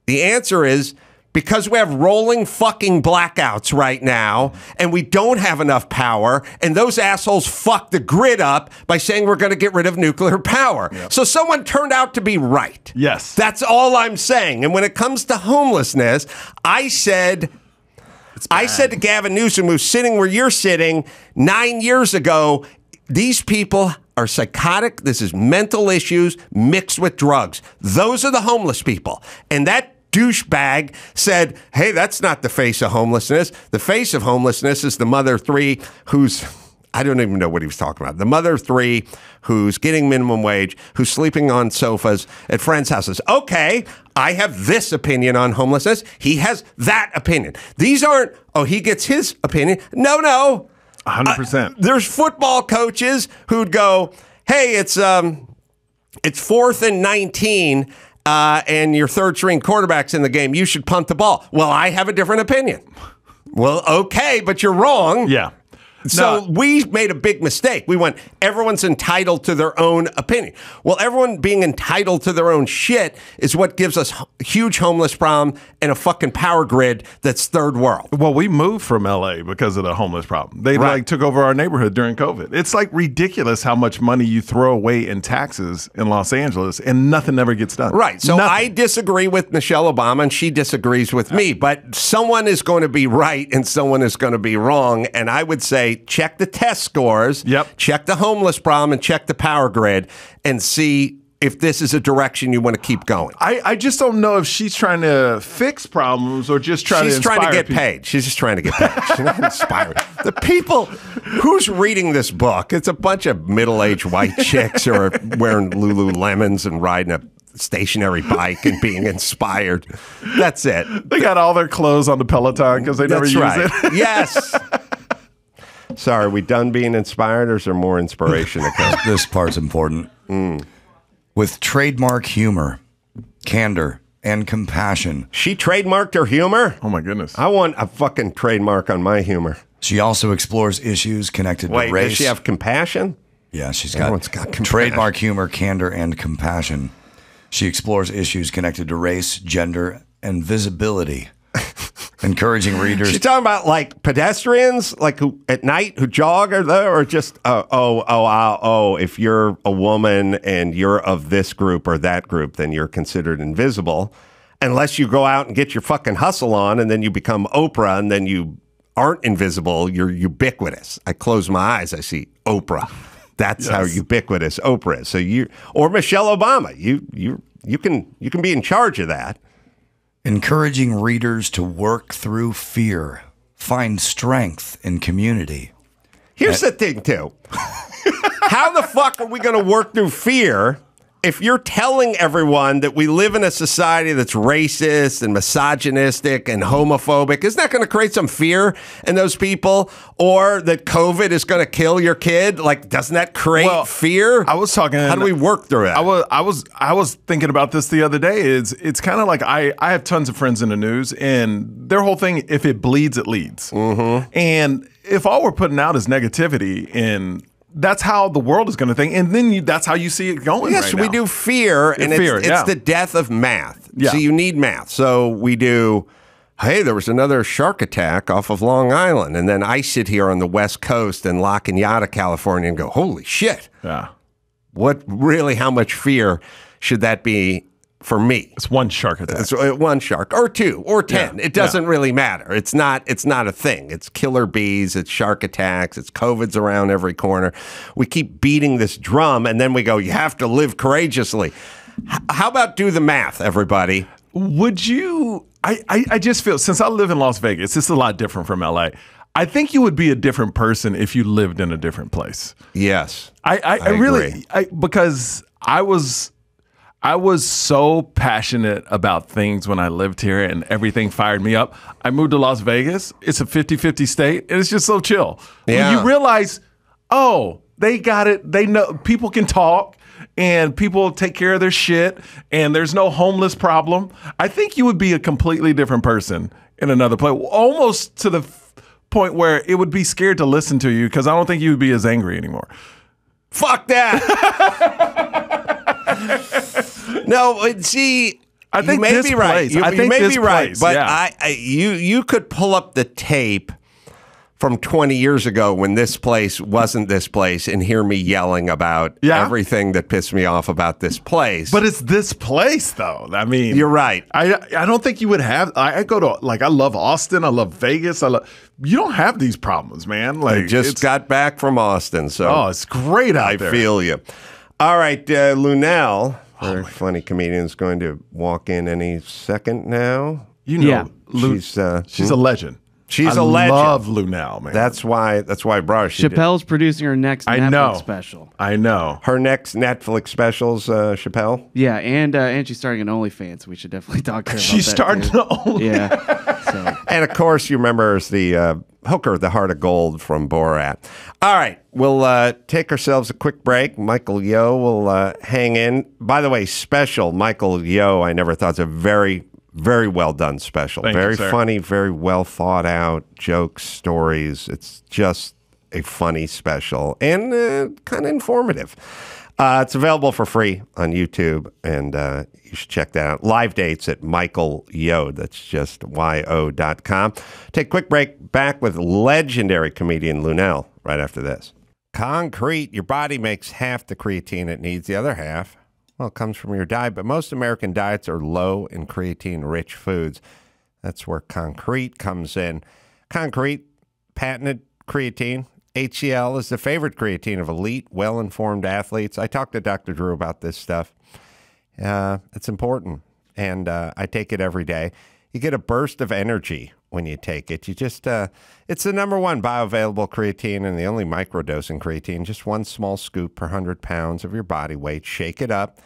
The answer is, because we have rolling fucking blackouts right now, and we don't have enough power, and those assholes fucked the grid up by saying we're going to get rid of nuclear power. Yep. So someone turned out to be right. Yes. That's all I'm saying. And when it comes to homelessness, I said to Gavin Newsom, who's sitting where you're sitting 9 years ago, these people are psychotic. This is mental issues mixed with drugs. Those are the homeless people. And that douchebag said, hey, that's not the face of homelessness. The face of homelessness is the mother of three who's, I don't even know what he was talking about. The mother of three who's getting minimum wage, who's sleeping on sofas at friends' houses. Okay, I have this opinion on homelessness. He has that opinion. These aren't, oh, he gets his opinion. No. 100%. There's football coaches who'd go, hey, it's 4th and 19, and your third string quarterback's in the game. You should punt the ball. Well, I have a different opinion. Well, okay, but you're wrong. Yeah. So we made a big mistake. We went, everyone's entitled to their own opinion. Well, everyone being entitled to their own shit is what gives us a huge homeless problem and a fucking power grid that's third world. Well, we moved from LA because of the homeless problem. They like took over our neighborhood during COVID. It's like ridiculous how much money you throw away in taxes in Los Angeles and nothing ever gets done. Right. So I disagree with Michelle Obama and she disagrees with me, but someone is going to be right and someone is going to be wrong. And I would say, check the test scores, check the homeless problem, and check the power grid, and see if this is a direction you want to keep going. I just don't know if she's trying to fix problems or just trying to inspire She's trying to get people. paid. She's just trying to get paid. She's not inspiring. The people who's reading this book, it's a bunch of middle-aged white chicks who are wearing Lululemons and riding a stationary bike and being inspired. That's it. They got all their clothes on the Peloton because they never use it. Yes. Sorry, are we done being inspired, or is there more inspiration to come? This part's important. With trademark humor, candor, and compassion. She trademarked her humor? Oh, my goodness. I want a fucking trademark on my humor. She also explores issues connected to race. Wait, does she have compassion? Yeah, she's got compassion. Trademark humor, candor, and compassion. She explores issues connected to race, gender, and visibility. Encouraging readers. She's talking about like pedestrians, like who at night who jog, or just if you're a woman and you're of this group or that group, then you're considered invisible, unless you go out and get your fucking hustle on, and then you become Oprah, and then you aren't invisible. You're ubiquitous. I close my eyes, I see Oprah. That's how ubiquitous Oprah is. So or Michelle Obama. You can be in charge of that. Encouraging readers to work through fear, find strength in community. Here's the thing, too. How the fuck are we going to work through fear if you're telling everyone that we live in a society that's racist and misogynistic and homophobic? Isn't that going to create some fear in those people? Or that COVID is going to kill your kid? Like, doesn't that create fear? I was talking. How do we work through it? I was thinking about this the other day. It's kind of like I have tons of friends in the news, and their whole thing: if it bleeds, it leads. Mm-hmm. And if all we're putting out is negativity, and that's how the world is going to think, and then that's how you see it going. Yes, right we do fear, and it's the death of math. Yeah. So you need math. So we do. Hey, there was another shark attack off of Long Island, and then I sit here on the West Coast in La Cañada, California, and go, "Holy shit!" Yeah. How much fear should that be for me? It's one shark attack. It's one shark, or 2, or 10. It doesn't really matter. It's not a thing. It's killer bees. It's shark attacks. It's COVID's around every corner. We keep beating this drum, and then we go, you have to live courageously. How about do the math, everybody? Would you? I just feel, since I live in Las Vegas, it's a lot different from LA. I think you would be a different person if you lived in a different place. Yes. I really agree. Because I was I was so passionate about things when I lived here and everything fired me up. I moved to Las Vegas. It's a 50-50 state, and it's just so chill. Yeah. When you realize, oh, they got it. They know people can talk and people take care of their shit and there's no homeless problem. I think you would be a completely different person in another place, almost to the point where it would be scared to listen to you because I don't think you would be as angry anymore. Fuck that. No, see, I think you may this be right. place. You, I you think may this be right, place, but yeah. you could pull up the tape from 20 years ago when this place wasn't this place and hear me yelling about everything that pissed me off about this place. But it's this place, though. I mean, you're right. I don't think you would have. I go to I love Austin. I love Vegas. You don't have these problems, man. I just got back from Austin, so it's great out there. I feel you. All right, Lunel, very funny comedian, is going to walk in any second now. You know, she's a legend. She's a legend. I love Lunel, man. That's why I brought her. Chappelle's producing her next Netflix special. I know. Her next Netflix special's Chappelle? Yeah, and she's starting an OnlyFans. We should definitely talk to her about She's starting an OnlyFans. Yeah. So. And of course, you remember as the hooker, the heart of gold from Borat. All right, we'll take ourselves a quick break. Michael Yo will hang in. By the way, special Michael Yo, I never thought, was a very well done special. Very funny, very well thought out jokes, stories. It's just a funny special and kind of informative. It's available for free on YouTube, and you should check that out. Live dates at Michael Yo. That's just yo.com. Take a quick break. Back with legendary comedian Lunel right after this. Concrete. Your body makes half the creatine it needs. The other half, well, it comes from your diet, but most American diets are low in creatine-rich foods. That's where Concrete comes in. Concrete, patented creatine. HCl is the favorite creatine of elite, well-informed athletes. I talked to Dr. Drew about this stuff. It's important, and I take it every day. You get a burst of energy when you take it. You just, it's the #1 bioavailable creatine and the only microdosing creatine. Just one small scoop per 100 pounds of your body weight. Shake it up,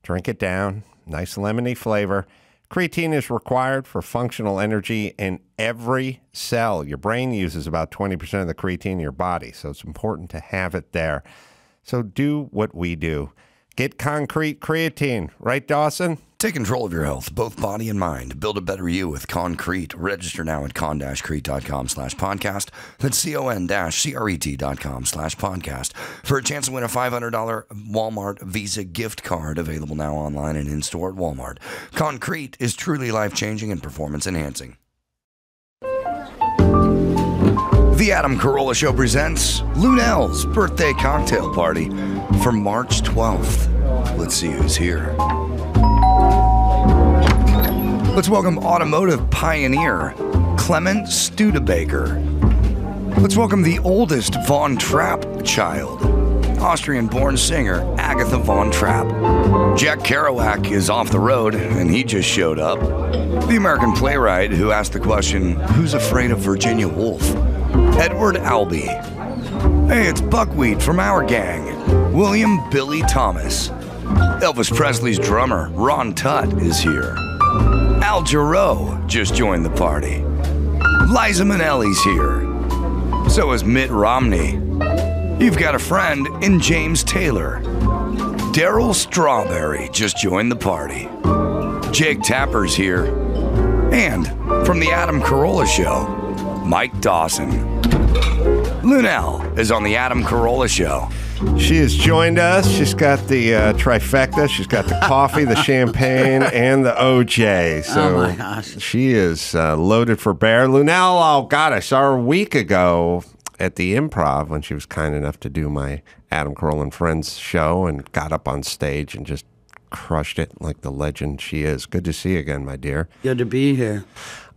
drink it down. Nice lemony flavor. Creatine is required for functional energy in every cell. Your brain uses about 20% of the creatine in your body, so it's important to have it there. So do what we do. Get Concrete creatine. Right, Dawson? Take control of your health, both body and mind. Build a better you with Concrete. Register now at con-crete.com/podcast. That's con-cret.com/podcast for a chance to win a $500 Walmart Visa gift card, available now online and in-store at Walmart. Concrete is truly life-changing and performance-enhancing. The Adam Carolla Show presents Lunel's birthday cocktail party for March 12th. Let's see who's here. Let's welcome automotive pioneer Clement Studebaker. Let's welcome the oldest Von Trapp child, Austrian-born singer Agatha Von Trapp. Jack Kerouac is off the road, and he just showed up. The American playwright who asked the question, "Who's afraid of Virginia Woolf?" Edward Albee. Hey, it's Buckwheat from our gang, William Billy Thomas. Elvis Presley's drummer, Ron Tutt, is here. Al Jarreau just joined the party. Liza Minnelli's here. So is Mitt Romney. You've got a friend in James Taylor. Daryl Strawberry just joined the party. Jake Tapper's here. And from the Adam Carolla Show, Mike Dawson. Lunel is on the Adam Carolla Show. She has joined us. She's got the trifecta. She's got the coffee, the champagne, and the OJ. So oh my gosh. She is loaded for bear. Lunel, oh God, I saw her a week ago at the Improv when she was kind enough to do my Adam Carolla and Friends show and got up on stage and just crushed it like the legend she is. Good to see you again, my dear. Good to be here.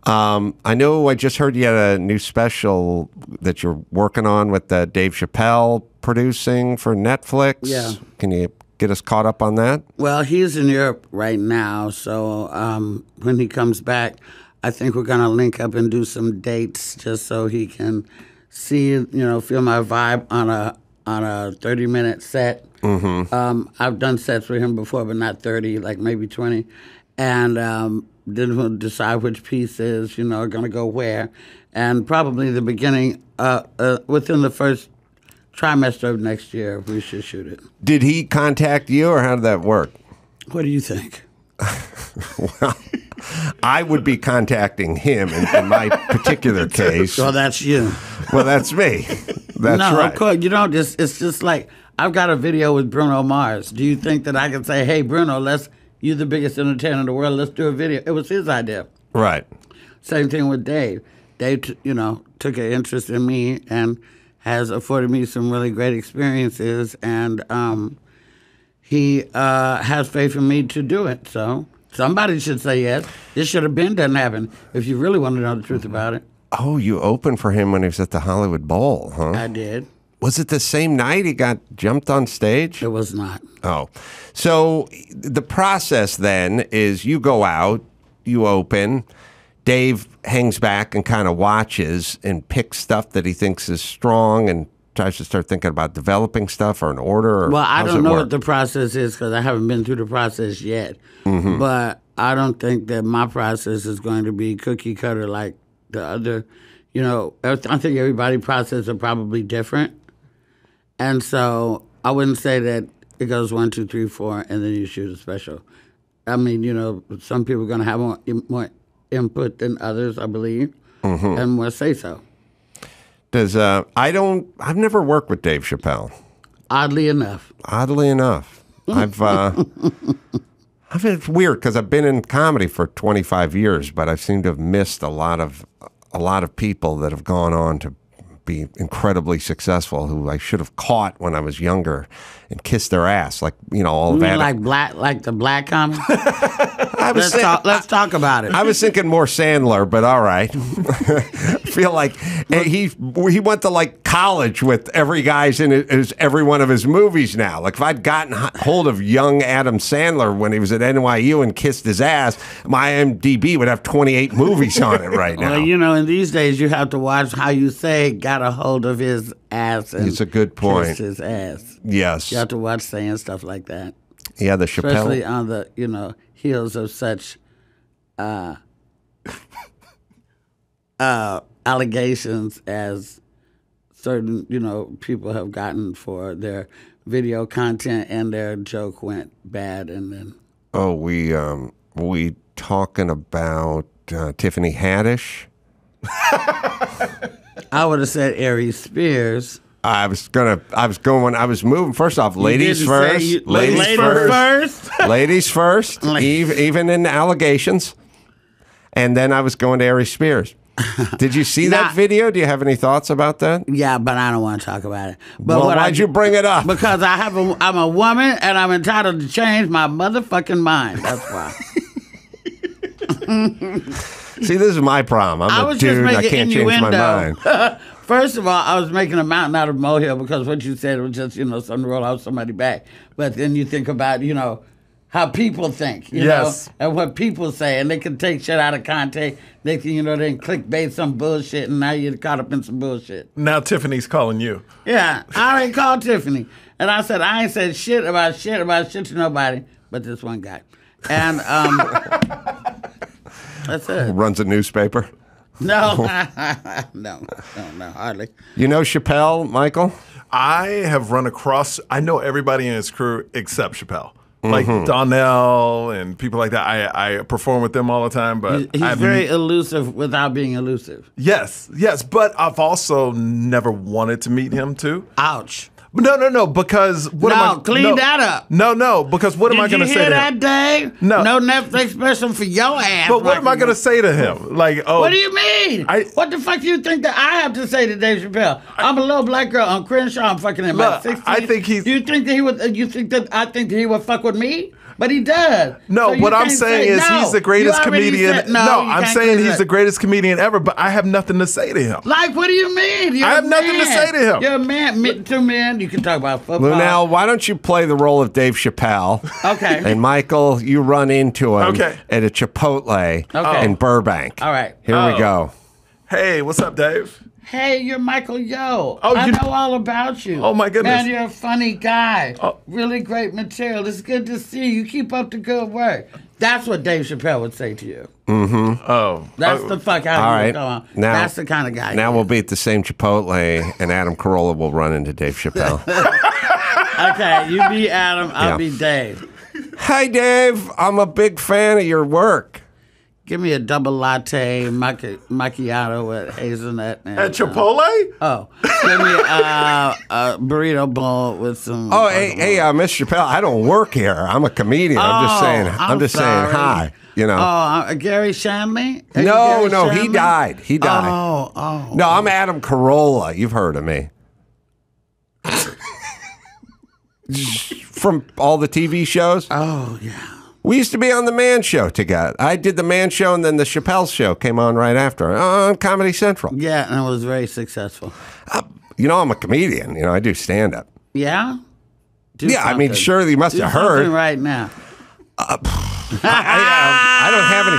I know I just heard you had a new special that you're working on with Dave Chappelle producing for Netflix. Yeah. Can you get us caught up on that? Well, he's in Europe right now, so when he comes back, I think we're going to link up and do some dates just so he can see, feel my vibe on a on a 30-minute set. I've done sets with him before, but not 30, like maybe 20. And then we'll decide which pieces, are going to go where. And probably the beginning, within the first trimester of next year, we should shoot it. Did he contact you, or how did that work? What do you think? Well, I would be contacting him in my particular case. Well, that's you. Well, that's me. That's no, right. Of course, it's just like, I've got a video with Bruno Mars. Do you think that I can say, hey, Bruno, you're the biggest entertainer in the world, let's do a video? It was his idea. Right. Same thing with Dave. Dave, took an interest in me and has afforded me some really great experiences, and he has faith in me to do it. So somebody should say yes. This should have been done happen if you really want to know the truth about it. Oh, you opened for him when he was at the Hollywood Bowl, huh? I did. Was it the same night he got jumped on stage? It was not. Oh. So the process then is you go out, you open, Dave hangs back and kind of watches and picks stuff that he thinks is strong and tries to start thinking about developing stuff or an order? Or well, I don't know what the process is because I haven't been through the process yet. But I don't think that my process is going to be cookie cutter like the other. I think everybody's process are probably different. And so I wouldn't say that it goes 1, 2, 3, 4, and then you shoot a special. I mean, some people are going to have more input than others, I believe, and more say so. I've never worked with Dave Chappelle. Oddly enough. It's weird because I've been in comedy for 25 years, but I seem to have missed a lot of people that have gone on to be incredibly successful who I should have caught when I was younger and kissed their ass, like all of that. Like the black comic. Let's talk about it. I was thinking more Sandler, but all right. I feel like he went to like college with every guy's in every one of his movies now. Like if I'd gotten hold of young Adam Sandler when he was at NYU and kissed his ass, my IMDb would have 28 movies on it right now. Well, in these days you have to watch how you say got a hold of his ass. And it's a good point. Kissed his ass. Yes. You have to watch saying stuff like that. Yeah, the Chappelle. Especially on the, heels of such allegations as certain, people have gotten for their video content and their joke went bad and then. Oh, we talking about Tiffany Haddish? I would have said Aries Spears. I was moving. First off, ladies first. Ladies first. Ladies first. Even in allegations. And then I was going to Aries Spears. Did you see that video? Do you have any thoughts about that? Yeah, but I don't want to talk about it. But well, why'd you bring it up? Because I'm a woman and I'm entitled to change my motherfucking mind. That's why. See, this is my problem. I'm a dude. I can't change my mind. First of all, I was making a mountain out of a molehill because what you said was just, something to roll out somebody's back. But then you think about, how people think, you know, and what people say, and they can take shit out of context. They can, they can clickbait some bullshit, and now you're caught up in some bullshit. Now Tiffany's calling you. Yeah, I already called Tiffany, and I said I ain't said shit about shit to nobody but this one guy, and that's it. Runs a newspaper. No, no, hardly. You know Chappelle, Michael? I have run across. I know everybody in his crew except Chappelle. Like Donnell and people like that. I perform with them all the time, but he's very elusive without being elusive. Yes, but I've also never wanted to meet him too. Ouch. No, because clean that up. No, because what am I going to say to him? Did you hear that, Dave? No Netflix special for your ass. But what am I going to say to him? Like, what do you mean? What the fuck do you think that I have to say to Dave Chappelle? I'm a little black girl on Crenshaw. I'm fucking him at 16. I think he's. You think that he would? You think that I think that he would fuck with me? But he does. No, so what I'm saying is he's the greatest comedian. I'm saying he's the greatest comedian ever, but I have nothing to say to him. Like, what do you mean? I have nothing to say to him. You're a man, two men. You can talk about football. Lunel, why don't you play the role of Dave Chappelle? Okay. And Michael, you run into him at a Chipotle in Burbank. All right. Here we go. Hey, what's up, Dave? Hey, you're Michael Yo. Oh, I know all about you. Oh, my goodness. Man, you're a funny guy. Oh. Really great material. It's good to see you. Keep up the good work. That's what Dave Chappelle would say to you. Mm-hmm. Oh. That's the fuck out All of right. you. Come on. Now, That's the kind of guy. Now we'll be at the same Chipotle, and Adam Carolla will run into Dave Chappelle. Okay, you be Adam, I'll be Dave. Hi, Dave. I'm a big fan of your work. Give me a double latte macchiato with hazelnut. And, At Chipotle? Give me a burrito bowl with some. Oh, hey, Miss Chappelle. I don't work here. I'm a comedian. I'm just saying. I'm just saying hi. You know. Oh, Gary Shanley? No, Gary he Shanley? died. He died. Oh. No, I'm Adam Carolla. You've heard of me. From all the TV shows. Oh, yeah. We used to be on The Man Show together. I did The Man Show, and then The Chappelle Show came on right after on Comedy Central. Yeah, and it was very successful. You know, I'm a comedian. You know, I do stand-up. Yeah? I mean, surely you must have heard. Right now. I don't have any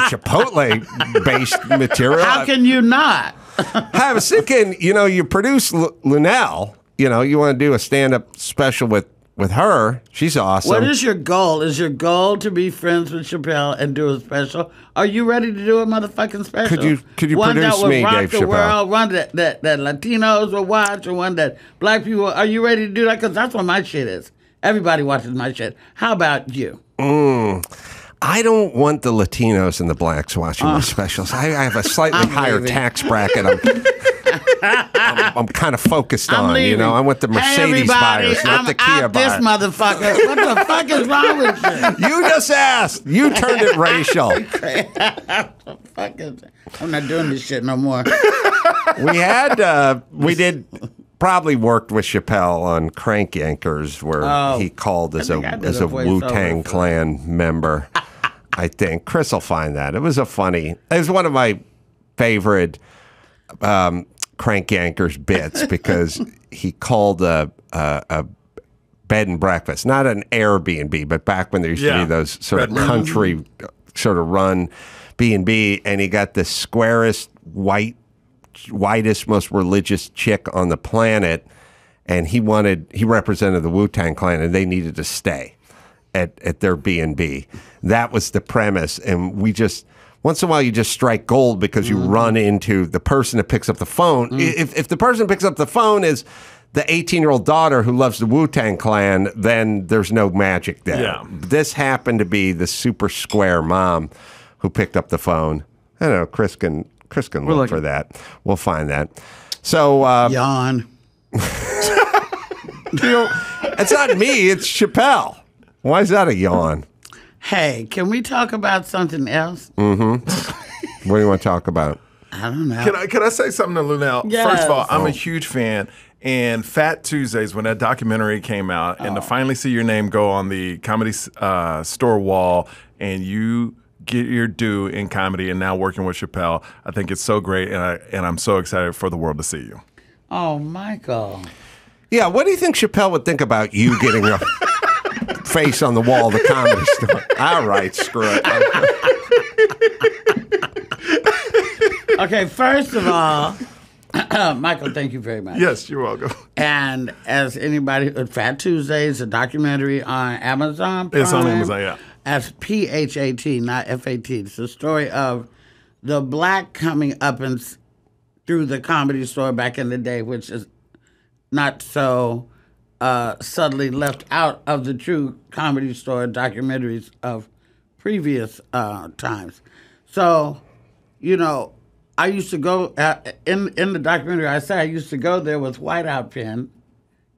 Chipotle-based material. How can you not? I was thinking, you produce Lunel. You want to do a stand-up special with her. She's awesome. What is your goal? Is your goal to be friends with Chappelle and do a special? Are you ready to do a motherfucking special? Could you one produce that me, would rock Dave the Chappelle? world, one that Latinos will watch, or one that black people? Are you ready to do that? Because that's what my shit is. Everybody watches my shit. How about you? I don't want the Latinos and the blacks watching my specials. I have a slightly higher tax bracket. I'm kind of focused on. I'm with the Mercedes buyers, not the Kia buyers. This motherfucker. What the fuck is wrong with you? You just asked. You turned it racial. I'm not doing this shit no more. We did probably worked with Chappelle on Crank Yankers, where he called as a Wu-Tang Clan member. I think Chris will find that. It was one of my favorite Crank Yankers bits because he called a bed and breakfast, not an Airbnb, but back when there used to be those sort of country sort of run B&B, and he got the squarest, whitest, most religious chick on the planet, and he represented the Wu-Tang Clan, and they needed to stay at their B&B. That was the premise, and we just once in a while you just strike gold because you run into the person that picks up the phone. If the person picks up the phone is the 18-year-old daughter who loves the Wu-Tang Clan, then there's no magic there. Yeah. This happened to be the super square mom who picked up the phone. I don't know. Chris can look for that. We'll find that. So yawn. It's not me. It's Chappelle. Why is that a yawn? Hey, can we talk about something else? Mm-hmm. What do you want to talk about? I don't know. Can I say something to Lunel? Yes. First of all, I'm a huge fan. And Fat Tuesdays, when that documentary came out, and to finally see your name go on the Comedy Store wall, and you get your due in comedy, and now working with Chappelle, I think it's so great, and I'm so excited for the world to see you. Oh, Michael. Yeah, what do you think Chappelle would think about you getting a face on the wall of the Comedy Store? All right, screw it. Okay, first of all, Michael, thank you very much. Yes, you're welcome. And as anybody, Fat Tuesdays, a documentary on Amazon Prime. It's on Amazon, yeah. As PHAT, not FAT. It's the story of the black coming up and through the Comedy Store back in the day, which is not so subtly left out of the true Comedy Store documentaries of previous times. So, I used to go, in the documentary I say, I used to go there with whiteout pen.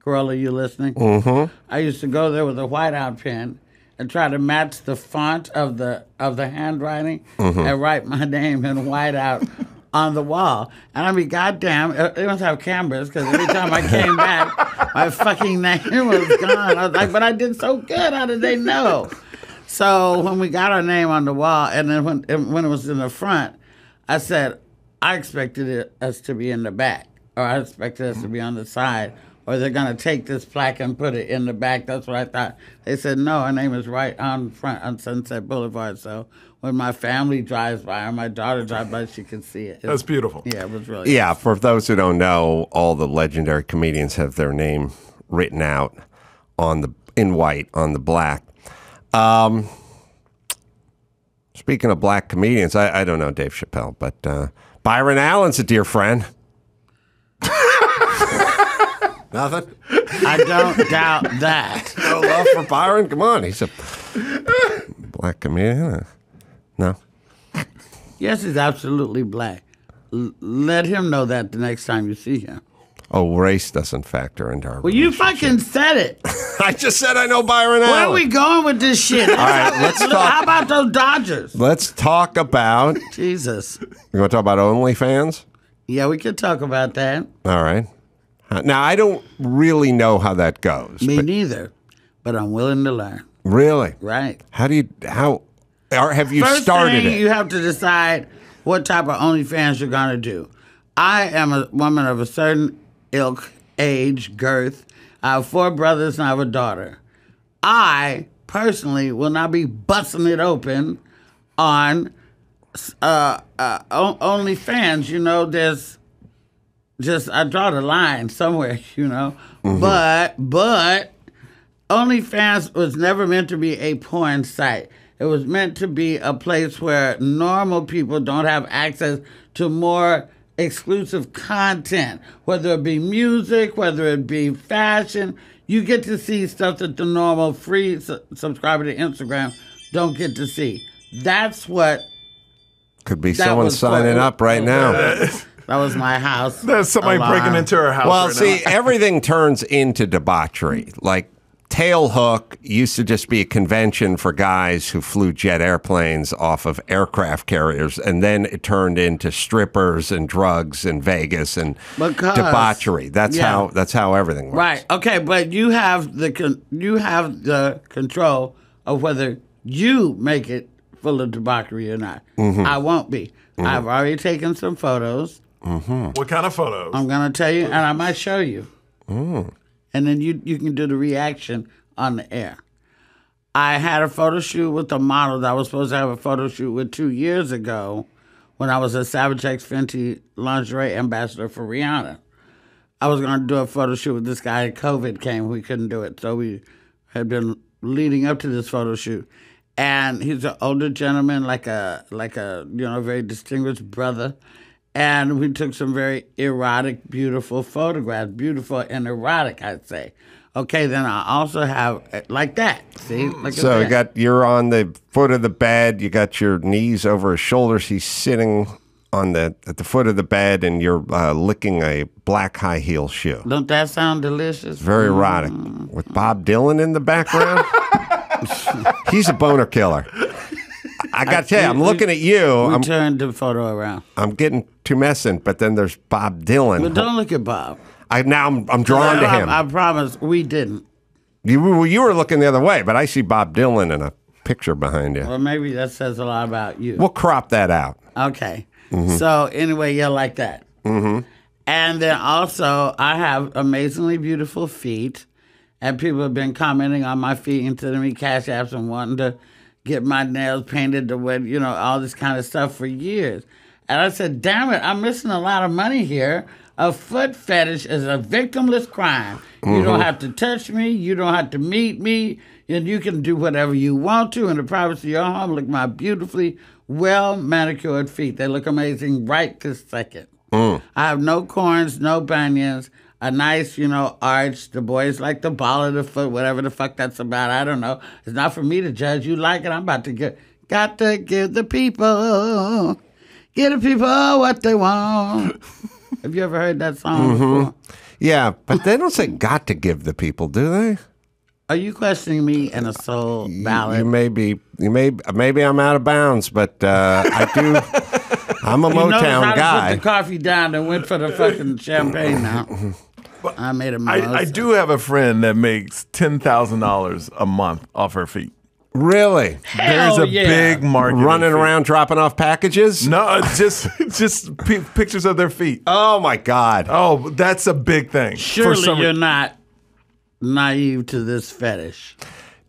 Carolla, you listening? Mm-hmm. I used to go there with a whiteout pen and try to match the font of the handwriting and write my name in whiteout on the wall. And I mean, goddamn, they must have cameras because every time I came back, my fucking name was gone. I was like, but I did so good. How did they know? So when we got our name on the wall, and then when it was in the front, I said, I expected us to be in the back, or I expected us to be on the side, or they're going to take this plaque and put it in the back. That's what I thought. They said, no, our name is right on front on Sunset Boulevard, so when my family drives by or my daughter drives by, she can see it. That's beautiful. Yeah, it was really Yeah, for those who don't know, all the legendary comedians have their name written out in white on the black. Speaking of black comedians, I don't know Dave Chappelle, but Byron Allen's a dear friend. Nothing? I don't doubt that. No love for Byron? Come on, he's a black comedian. No? Yes, he's absolutely black. Let him know that the next time you see him. Oh, race doesn't factor into our Well, you fucking said it. I just said I know Byron Allen. Where are we going with this shit? All right, let's talk. How about those Dodgers? Let's talk about... Jesus. You want to talk about OnlyFans? Yeah, we could talk about that. All right. Now, I don't really know how that goes. Me neither, but I'm willing to learn. Really? Right. Have you First started thing, it? You have to decide what type of OnlyFans you're going to do. I am a woman of a certain ilk, age, girth. I have 4 brothers and I have a daughter. I, personally, will not be busting it open on OnlyFans. You know, there's just, I draw the line somewhere, you know. Mm-hmm. But OnlyFans was never meant to be a porn site. It was meant to be a place where normal people don't have access to more exclusive content, whether it be music, whether it be fashion. You get to see stuff that the normal free subscriber to Instagram don't get to see. That's what... Could be someone signing up right now. That was my house. There's somebody breaking into her house. Well, right see, now. everything turns into debauchery. Like, Tailhook used to just be a convention for guys who flew jet airplanes off of aircraft carriers, and then it turned into strippers and drugs in Vegas and debauchery. That's how everything works. Right. Okay, but you have the control of whether you make it full of debauchery or not. Mm-hmm. I won't be. Mm-hmm. I've already taken some photos. Mm-hmm. What kind of photos? I'm going to tell you, and I might show you. Mm. And then you can do the reaction on the air. I had a photo shoot with a model that I was supposed to have a photo shoot with 2 years ago when I was a Savage X Fenty lingerie ambassador for Rihanna. I was going to do a photo shoot with this guy. COVID came. We couldn't do it. So we had been leading up to this photo shoot. And he's an older gentleman, like a very distinguished brother. And we took some very erotic, beautiful photographs. Beautiful and erotic, I'd say. Okay, then I also have, like that. See? So you're on the foot of the bed. You got your knees over his shoulders. He's sitting at the foot of the bed, and you're licking a black high heel shoe. Don't that sound delicious? Very erotic. With Bob Dylan in the background. He's a boner killer. I got to tell you, I'm looking at you. We turned the photo around. I'm getting tumescent, but then there's Bob Dylan. But don't look at Bob. I'm drawn to him. I promise, we didn't. You were looking the other way, but I see Bob Dylan in a picture behind you. Well, maybe that says a lot about you. We'll crop that out. Okay. Mm-hmm. So anyway, yeah, like that. Mm-hmm. And then also, I have amazingly beautiful feet, and people have been commenting on my feet and sending me cash apps and wanting to get my nails painted the way, all this kind of stuff for years. And I said, damn it, I'm missing a lot of money here. A foot fetish is a victimless crime. Mm-hmm. You don't have to touch me. You don't have to meet me. And you can do whatever you want to in the privacy of your home. Look at my beautifully well-manicured feet. They look amazing right this second. I have no corns, no bunions, a nice, arch. The boys like the ball of the foot, whatever the fuck that's about. I don't know. It's not for me to judge. You like it, I'm about to got to give the people what they want. Have you ever heard that song before? Yeah, but they don't say got to give the people, do they? Are you questioning me in a soul ballad? Maybe I'm out of bounds, but I do. I'm a Motown guy. I put the coffee down and went for the fucking champagne now. I made a mimosa. I do have a friend that makes $10,000 a month off her feet. Really? There's a big market. Running around dropping off packages? No, just pictures of their feet. Oh, my God. Oh, that's a big thing. Surely you're not naive to this fetish.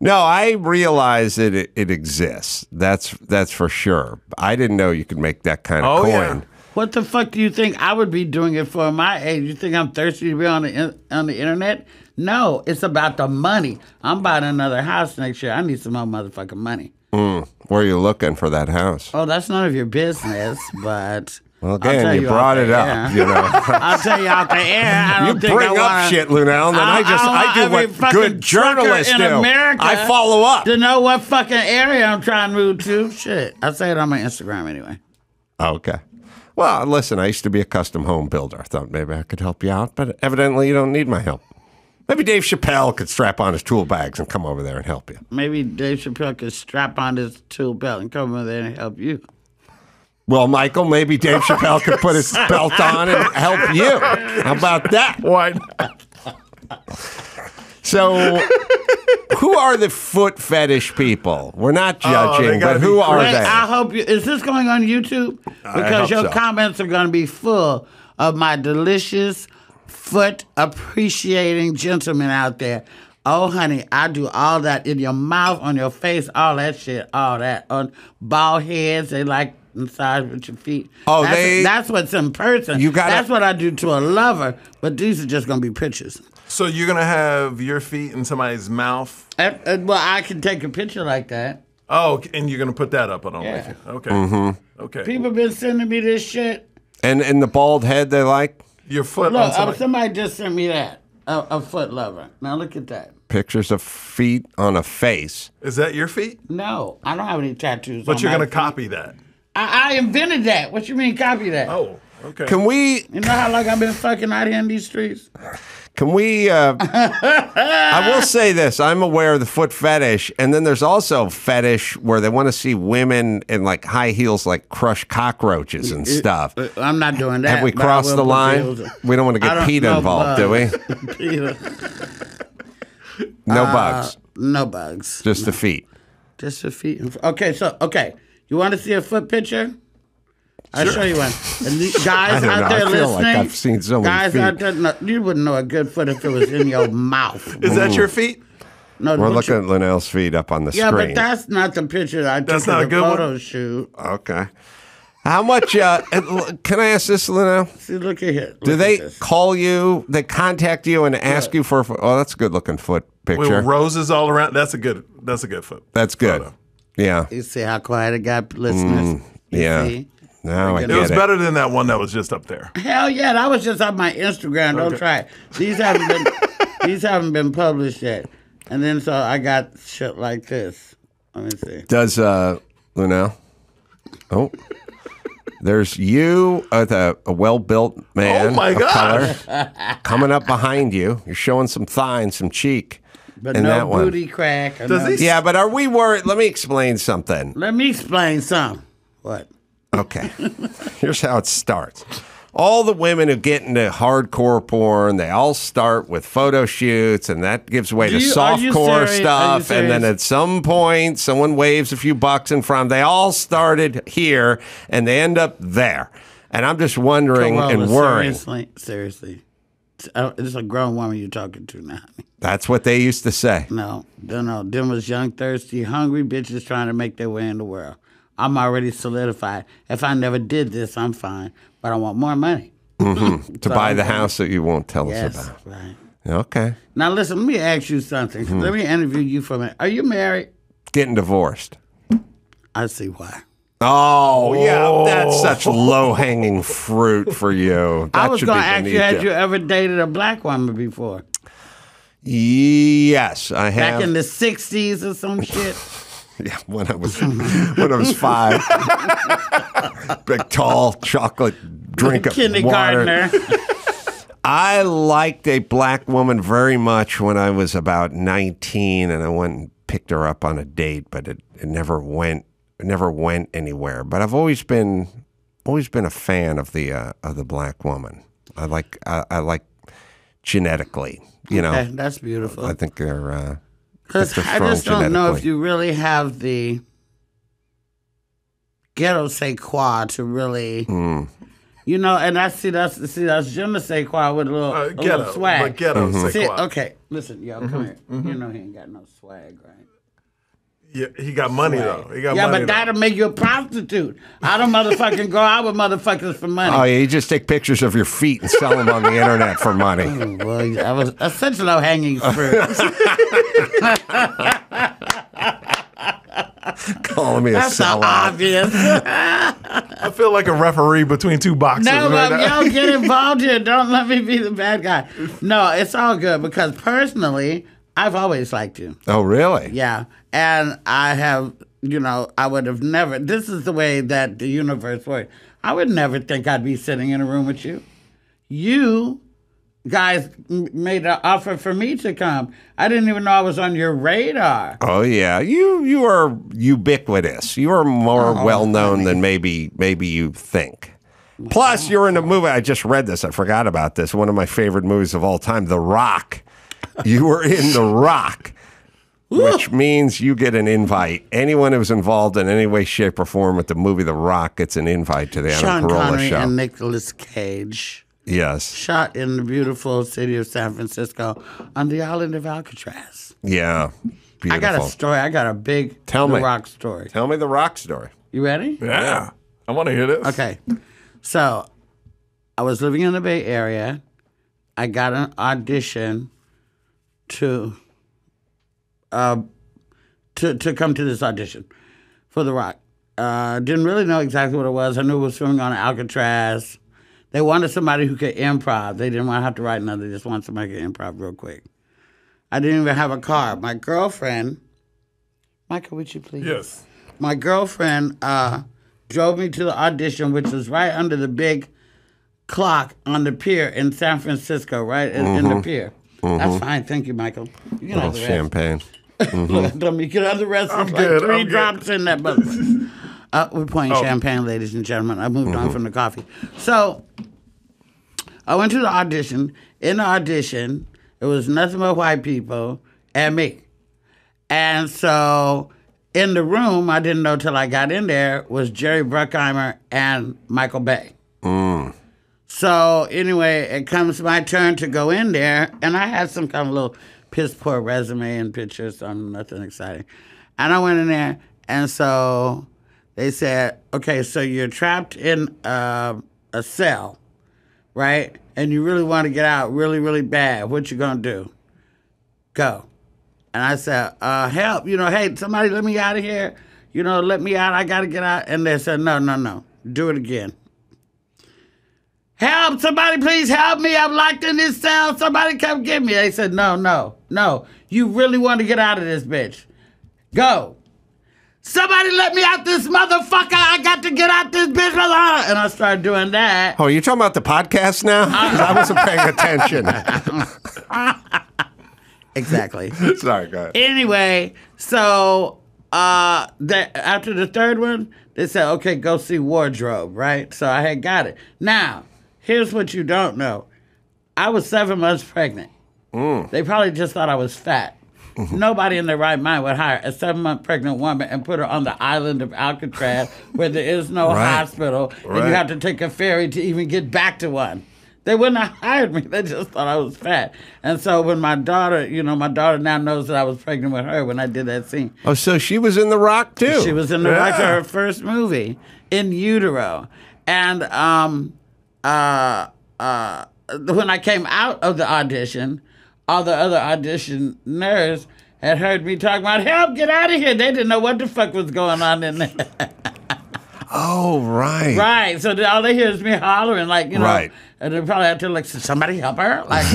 No, I realize that it exists. That's for sure. I didn't know you could make that kind of coin. Yeah. What the fuck do you think I would be doing it for my age? You think I'm thirsty to be on the internet? No, it's about the money. I'm buying another house next year. I need some more motherfucking money. Where are you looking for that house? Oh, that's none of your business, but... Well, again, you brought it up, you know. I'll tell you out the air. I don't think bring up shit, Lunel, and then I do what good journalists do. America I follow up. To know what fucking area I'm trying to move to. Shit. I say it on my Instagram anyway. Okay. Well, listen, I used to be a custom home builder. I thought maybe I could help you out, but evidently you don't need my help. Maybe Dave Chappelle could strap on his tool bags and come over there and help you. Maybe Dave Chappelle could strap on his tool belt and come over there and help you. Well, Michael, maybe Dave Chappelle could put his belt on and help you. How about that? Why not? So, who are the foot fetish people? We're not judging, but who are they? I hope you. Is this going on YouTube? Because your comments are going to be full of my delicious foot appreciating gentlemen out there. Oh, honey, I do all that in your mouth, on your face, all that shit, all that. On bald heads, they like massage with your feet. Oh, that's what's in person. That's what I do to a lover, but these are just going to be pictures. So you're going to have your feet in somebody's mouth? Well, I can take a picture like that. Oh, and you're going to put that up on OnlyFans? Yeah. Okay. Mm-hmm. Okay. People been sending me this shit. And the bald head they like? Your foot Look, on somebody just sent me that. A foot lover. Now look at that. Pictures of feet on a face. Is that your feet? No, I don't have any tattoos. But you're going to feet. copy that. I invented that. What you mean copy that? Oh, okay. Can we... You know how long I've been fucking out here in these streets? Can we... I will say this. I'm aware of the foot fetish, and then there's also fetish where they want to see women in like high heels like crush cockroaches and stuff. I'm not doing that. Have we crossed the line? We don't want to get PETA involved, do we? PETA. No bugs. No bugs. Just the feet. Just the feet. Okay. You want to see a foot picture? I'll show you one. And these guys out there listening. I feel like I've seen so many feet. Out there, no, you wouldn't know a good foot if it was in your mouth. Is that your feet? No, we're looking at Linnell's feet up on the screen. Yeah, but that's not the picture I took in the photo shoot. Okay. How much, can I ask this, Linnell? See, look at here. Do they call you, they contact you and ask you for, that's a good looking foot picture. With roses all around. That's a good foot. That's good. Photo. Yeah. You see how quiet it got, listeners? Yeah. See? Now I get it. It was better than that one that was just up there. Hell yeah, that was just on my Instagram. Don't try it. These haven't been published yet. And then so I got shit like this. Let me see. Does Linnell? Oh. There's you, a well-built man of color, coming up behind you. You're showing some thigh and some cheek. But in no that one. booty crack. Yeah, but are we worried? Let me explain something. Let me explain something. What? Okay. Here's how it starts. All the women who get into hardcore porn, they all start with photo shoots, and that gives way to softcore stuff. And then at some point, someone waves a few bucks in front. They all started here, and they end up there. And I'm just wondering and worrying. Seriously. It's a grown woman you're talking to now. That's what they used to say. No. Them was young, thirsty, hungry bitches trying to make their way in the world. I'm already solidified. If I never did this, I'm fine. But I want more money. Mm-hmm. To buy the house that you won't tell us about. Right. Okay. Now, listen, let me ask you something. Let me interview you for a minute. Are you married? Getting divorced. I see why. Oh, yeah. That's such low-hanging fruit for you. That I was going to ask you, had you ever dated a black woman before? Yes, I have. Back in the 60s or some shit? Yeah, when I was 5. Big, tall, chocolate drink of kindergartner. water. I liked a black woman very much when I was about 19, and I went and picked her up on a date, but it never went anywhere. But I've always been a fan of the black woman. I like genetically, you know. Okay, that's beautiful. I think they're. Because I just don't know if you really have the ghetto say qua to really, You know, and that's je ne sais quoi with a little ghetto, swag. but ghetto Mm-hmm. sais quoi. Okay, listen, yo, come here. You know he ain't got no swag, right? Yeah, he got money though. He got Yeah, money, but that'll make you a prostitute. I don't motherfucking go out with motherfuckers for money. Oh, yeah, you just take pictures of your feet and sell them on the internet for money. Well, that's such low hanging fruit. Calling me a That's so sellout. obvious. I feel like a referee between two boxers. No, right but now. yo, get involved here. Don't let me be the bad guy. No, it's all good because personally, I've always liked you. Oh, really? Yeah. And I have, I would have never, this is the way that the universe works. I would never think I'd be sitting in a room with you. You guys made an offer for me to come. I didn't even know I was on your radar. Oh, yeah. You are ubiquitous. You are more well-known than maybe you think. Plus, you're in a movie. I just read this. I forgot about this. One of my favorite movies of all time, The Rock. You were in The Rock. Which means you get an invite. Anyone who's involved in any way, shape, or form with the movie The Rock gets an invite to the Adam Sean Carolla Connery show. and Nicolas Cage. Yes. Shot in the beautiful city of San Francisco on the island of Alcatraz. Yeah. Beautiful. I got a story. I got a big The Rock story. Tell me The Rock story. You ready? Yeah. I want to hear this. Okay. So, I was living in the Bay Area. I got an audition to come to this audition for The Rock. Didn't really know exactly what it was. I knew it was filming on Alcatraz. They wanted somebody who could improv. They didn't want to have to write nothing. They just wanted somebody who could improv real quick. I didn't even have a car. My girlfriend, Michael, would you please? Yes. My girlfriend drove me to the audition, which was right under the big clock on the pier in San Francisco, right in the pier. That's fine. Thank you, Michael. You can have the rest. Champagne. You can have the rest. I'm It's good, like 3 I'm drops in that motherfucker. We're pouring champagne, ladies and gentlemen. I moved on from the coffee. So I went to the audition. In the audition, it was nothing but white people and me. And so in the room, I didn't know till I got in there, was Jerry Bruckheimer and Michael Bay. So anyway, it comes my turn to go in there, and I had some kind of little piss poor resume and pictures, so nothing exciting. And I went in there, and so they said, okay, so you're trapped in a cell, right? And you really want to get out really, really bad. What you gonna do? Go. And I said, help, hey, somebody let me out of here. Let me out, I gotta get out. And they said, no, do it again. Help, somebody please help me. I'm locked in this cell. Somebody come get me. They said, no. You really want to get out of this bitch. Go. Somebody let me out this motherfucker. I got to get out this bitch. And I started doing that. Oh, you talking about the podcast now? 'Cause I wasn't paying attention. Exactly. Sorry, go ahead. Anyway, so after the third one, they said, okay, go see wardrobe, right? So I had got it. Now, here's what you don't know. I was 7 months pregnant. They probably just thought I was fat. Nobody in their right mind would hire a 7-month pregnant woman and put her on the island of Alcatraz where there is no hospital and you have to take a ferry to even get back to one. They wouldn't have hired me. They just thought I was fat. And so when my daughter, my daughter now knows that I was pregnant with her when I did that scene. Oh, so she was in The Rock, too? She was in The Rock, her first movie, In Utero. And when I came out of the audition, all the other auditioners had heard me talk about, help, get out of here. They didn't know what the fuck was going on in there. Oh, right. Right. So all they hear is me hollering, like, Right. And they probably have to, like, somebody help her? Like,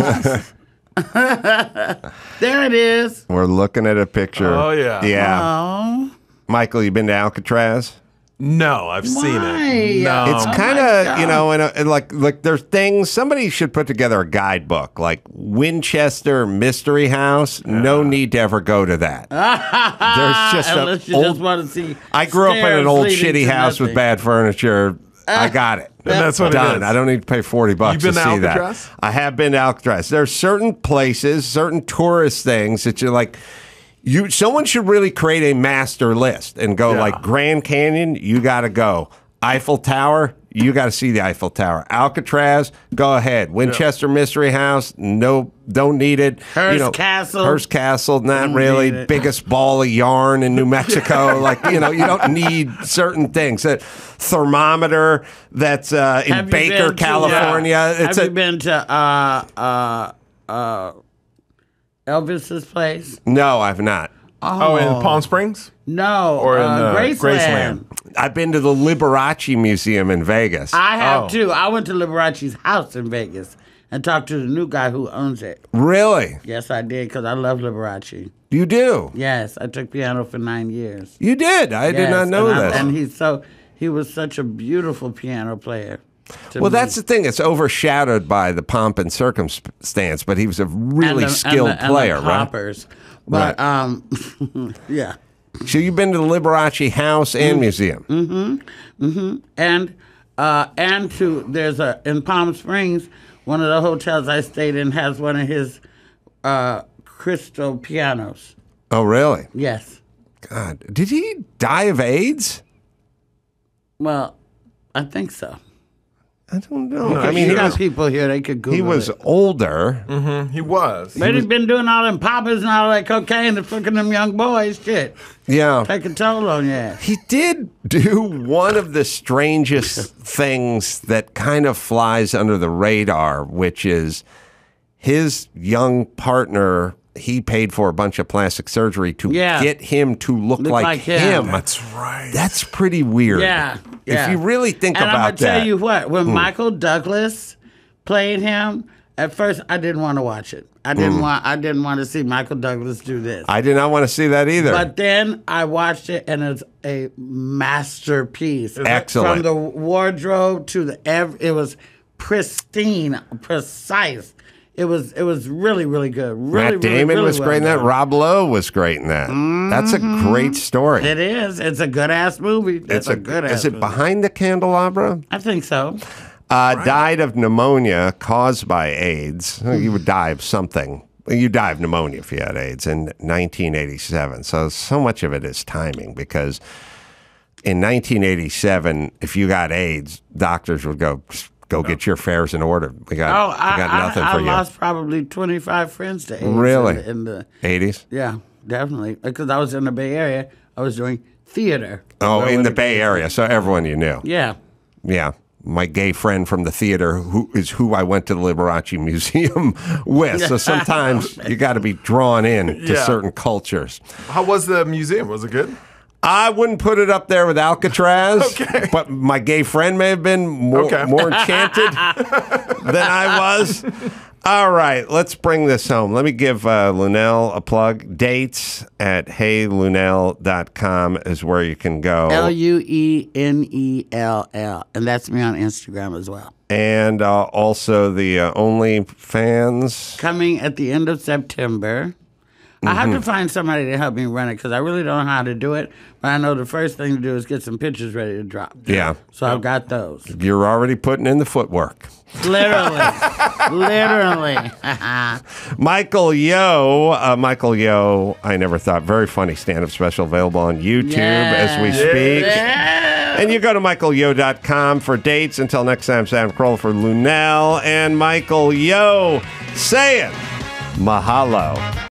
there it is. We're looking at a picture. Oh, yeah. Yeah. Oh. Michael, you been to Alcatraz? No, I've seen Why? it. No. It's kind of, and like there's things, somebody should put together a guidebook, like Winchester Mystery House. No need to ever go to that. There's just Unless you just want to see. I grew up in an old stairs leading shitty to house with nothing. bad furniture. I got it. And that's what it Done. is. I don't need to pay $40 You've to been to see that. Alcatraz? I have been to Alcatraz. There's certain places, certain tourist things that you're like, someone should really create a master list and go like Grand Canyon, you got to go. Eiffel Tower, you got to see the Eiffel Tower. Alcatraz, go ahead. Winchester Mystery House, no, don't need it. Hearst Castle. Hearst Castle, not Don't really. need it. Biggest ball of yarn in New Mexico. Like, you don't need certain things. That thermometer that's in Have you Baker, been to, California. Have you been to Elvis's place? No, I've not. Oh, in Palm Springs? No, Or in Graceland. I've been to the Liberace Museum in Vegas. I have too. I went to Liberace's house in Vegas and talked to the new guy who owns it. Really? Yes, I did, because I love Liberace. You do? Yes, I took piano for 9 years. You did? I did not know this. And he was such a beautiful piano player. Well, that's the thing. It's overshadowed by the pomp and circumstance, but he was a really skilled player, and the hoppers. But, yeah. So you've been to the Liberace house and museum. And there's in Palm Springs, one of the hotels I stayed in has one of his crystal pianos. Oh, really? Yes. God, did he die of AIDS? Well, I think so. I don't know. I mean, you got people here, they could Google he was it. older. He was. But he's been doing all them poppers and all that cocaine and fucking them young boys. Shit. Yeah. Take a toll on you. He did do one of the strangest things that kind of flies under the radar, which is his young partner. He paid for a bunch of plastic surgery to get him to look like him. That's right. That's pretty weird. Yeah. If you really think and about I'm gonna tell you what, when Hmm. Michael Douglas played him, at first I didn't want to watch it. I didn't want to see Michael Douglas do this. I did not want to see that either. But then I watched it, and it's a masterpiece. Excellent. From the wardrobe to it was pristine, precise. It was really, really good. Really, Matt Damon really, really was great in that. done. Rob Lowe was great in that. That's a great story. It is. It's a good ass movie. It's a good ass. Is it movie. Behind the Candelabra? I think so. Died of pneumonia caused by AIDS. You would die of something. You die of pneumonia if you had AIDS in 1987. So much of it is timing, because in 1987, if you got AIDS, doctors would go get your affairs in order. We got nothing for you. I lost probably 25 friends to AIDS. Really? In the 80s? Yeah, definitely. Because I was in the Bay Area. I was doing theater. Oh, in the Bay Area. So everyone you knew. Yeah. Yeah. My gay friend from the theater, who I went to the Liberace Museum with. So sometimes you got to be drawn in to certain cultures. How was the museum? Was it good? I wouldn't put it up there with Alcatraz, but my gay friend may have been more enchanted than I was. All right, let's bring this home. Let me give Luenell a plug. Dates at heylunell.com is where you can go. LUENELL. And that's me on Instagram as well. And also the OnlyFans. Coming at the end of September. I have to find somebody to help me run it, because I really don't know how to do it. But I know the first thing to do is get some pictures ready to drop. Yeah. So I've got those. You're already putting in the footwork. Literally. Literally. Michael Yo, I never thought, very funny stand-up special available on YouTube as we speak. Yeah. And you go to michaelyo.com for dates. Until next time, Sam Kroll for Luenell and Michael Yo saying mahalo.